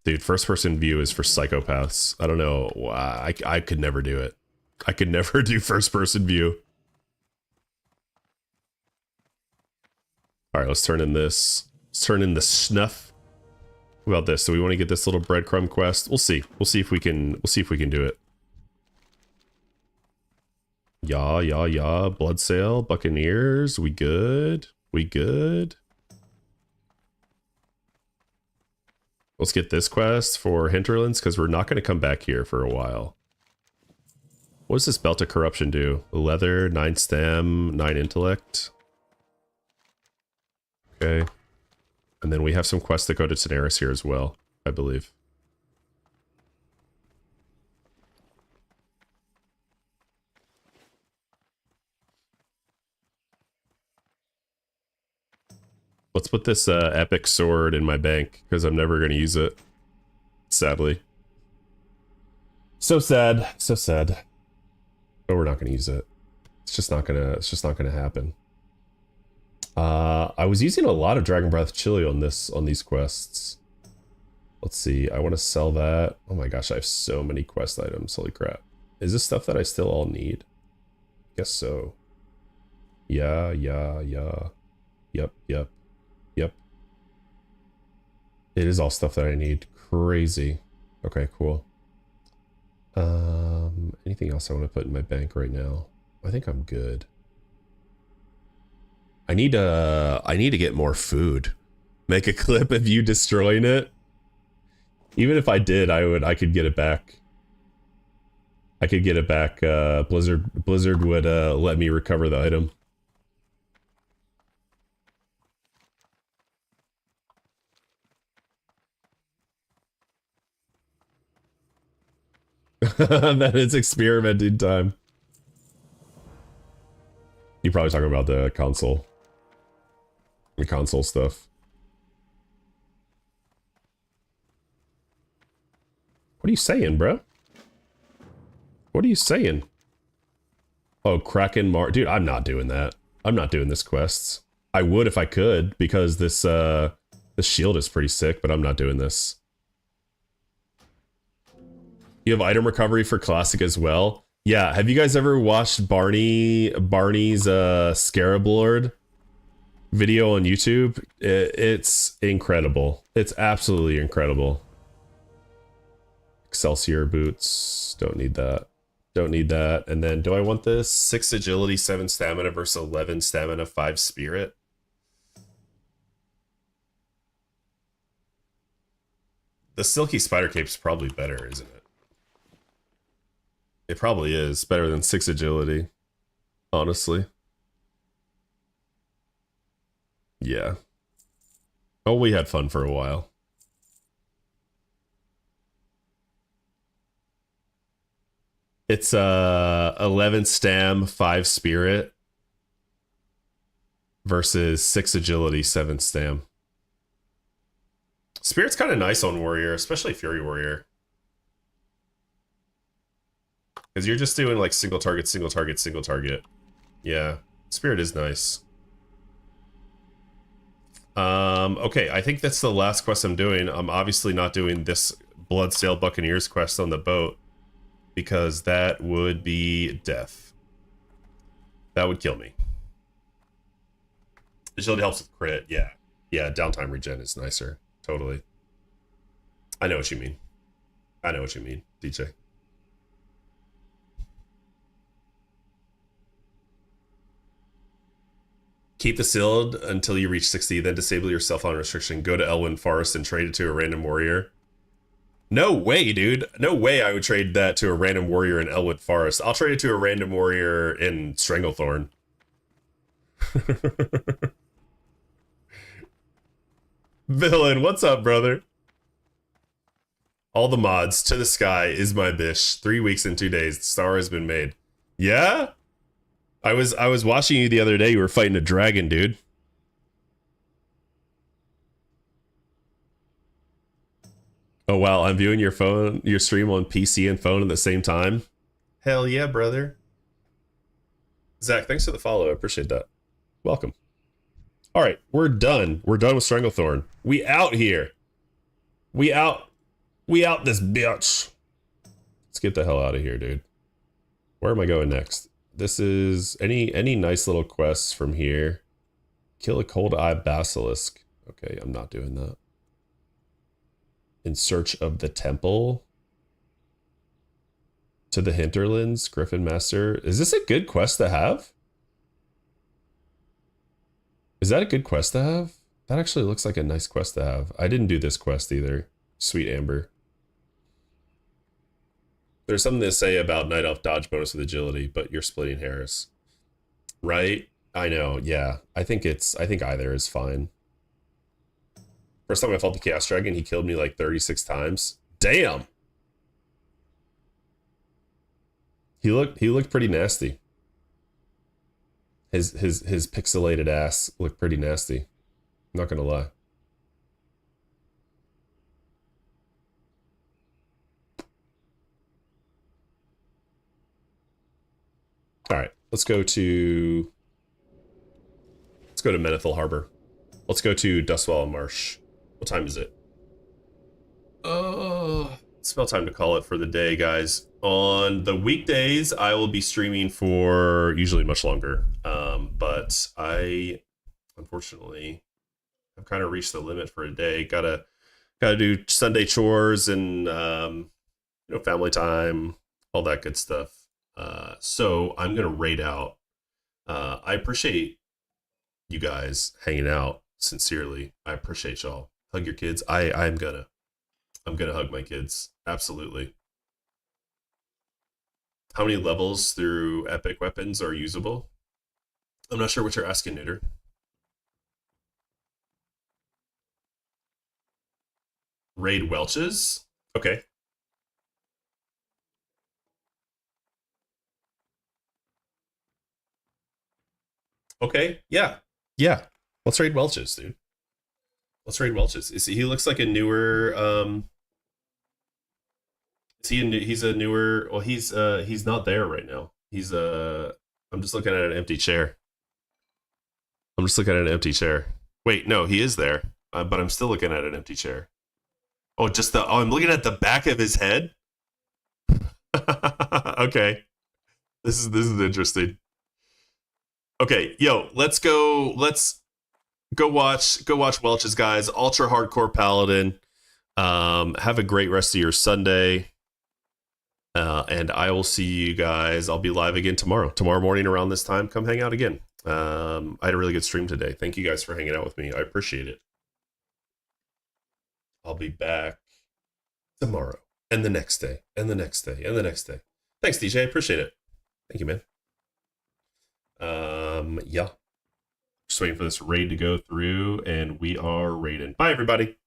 Dude, first-person view is for psychopaths. I don't know. I could never do it. I could never do first-person view. All right, let's turn in this. Let's turn in the snuff. What about this? So we want to get this little breadcrumb quest. We'll see. We'll see if we can do it. Yeah. Blood Sail, Buccaneers. We good? We good? Let's get this quest for Hinterlands, because we're not going to come back here for a while. What does this Belt of Corruption do? Leather, 9 stem, 9 intellect. Okay. And then we have some quests that go to Daenerys here as well, I believe. Let's put this epic sword in my bank, because I'm never going to use it. Sadly. So sad. So sad. But we're not gonna use it. It's just not gonna happen. I was using a lot of Dragon Breath Chili on these quests. Let's see, I want to sell that. Oh my gosh, I have so many quest items, holy crap. Is this stuff that I still all need? Guess so. Yeah. Yep. It is all stuff that I need. Crazy. Okay, cool. Anything else I want to put in my bank right now? I think I'm good. I need to get more food. Make a clip of you destroying it. Even if I did, I could get it back. I could get it back. Blizzard would let me recover the item. That is experimenting time. You're probably talking about the console. The console stuff. What are you saying, bro? What are you saying? Oh, Kraken Mar... Dude, I'm not doing that. I'm not doing this quests. I would if I could, because this shield is pretty sick, but I'm not doing this. You have item recovery for Classic as well? Yeah, have you guys ever watched Barney's Scarab Lord video on YouTube? It's incredible. It's absolutely incredible. Excelsior boots. Don't need that. Don't need that. And then, do I want this? 6 agility, 7 stamina versus 11 stamina, 5 spirit. The Silky Spider Cape's probably better, isn't it? It probably is better than 6 agility, honestly. Yeah. Oh, we had fun for a while. It's 11 stam, 5 spirit versus 6 agility, 7 stam. Spirit's kind of nice on Warrior, especially Fury Warrior. Because you're just doing like single target, single target, single target. Yeah, Spirit is nice. Okay, I think that's the last quest I'm doing. I'm obviously not doing this Bloodsail Buccaneers quest on the boat, because that would be death. That would kill me. Agility helps with crit, yeah. Yeah, downtime regen is nicer. Totally. I know what you mean. I know what you mean, DJ. Keep the sealed until you reach 60, then disable your self-on restriction, go to Elwyn Forest and trade it to a random warrior. No way, dude. No way I would trade that to a random warrior in Elwood Forest. I'll trade it to a random warrior in Stranglethorn. Villain, what's up, brother? All the mods, to the sky is my bish. 3 weeks and 2 days. The star has been made. Yeah? I was watching you the other day. You were fighting a dragon, dude. Oh wow, I'm viewing your stream on PC and phone at the same time. Hell yeah, brother. Zach, thanks for the follow. I appreciate that. Welcome. All right, we're done. We're done with Stranglethorn. We out here. We out this bitch. Let's get the hell out of here, dude. Where am I going next? This is any nice little quests from here. Kill a cold eye basilisk. Okay, I'm not doing that. In search of the temple. To the hinterlands, Griffin Master. Is this a good quest to have? Is that a good quest to have? That actually looks like a nice quest to have. I didn't do this quest either. Sweet Amber. There's something to say about Night Elf dodge bonus with agility, but you're splitting hairs. Right? I know, yeah. I think either is fine. First time I fought the Chaos Dragon, he killed me like 36 times. Damn! He looked pretty nasty. His pixelated ass looked pretty nasty. I'm not gonna lie. All right, let's go to Menethil Harbor. Let's go to Dustwell Marsh. What time is it? It's about time to call it for the day, guys. On the weekdays, I will be streaming for usually much longer. But I, unfortunately, have kind of reached the limit for a day. Gotta do Sunday chores and family time, all that good stuff. So I'm gonna raid out. I appreciate you guys hanging out. Sincerely, I appreciate y'all. Hug your kids. I'm gonna hug my kids. Absolutely. How many levels through epic weapons are usable? I'm not sure what you're asking, Neuter. Raid Welches? Okay. Okay, yeah. Yeah. Let's raid Welches, dude. Let's raid Welches. He looks like a newer he's a newer, well, he's not there right now. I'm just looking at an empty chair. Wait, no, he is there. But I'm still looking at an empty chair. Oh, I'm looking at the back of his head. Okay. This is interesting. Okay, yo, let's go watch Welch's, guys. Ultra Hardcore Paladin. Have a great rest of your Sunday. And I will see you guys. I'll be live again tomorrow morning around this time. Come hang out again. I had a really good stream today. Thank you guys for hanging out with me. I appreciate it. I'll be back tomorrow and the next day and the next day and the next day. Thanks, DJ. I appreciate it. Thank you, man. Yeah. Just waiting for this raid to go through, and we are raiding. Bye, everybody.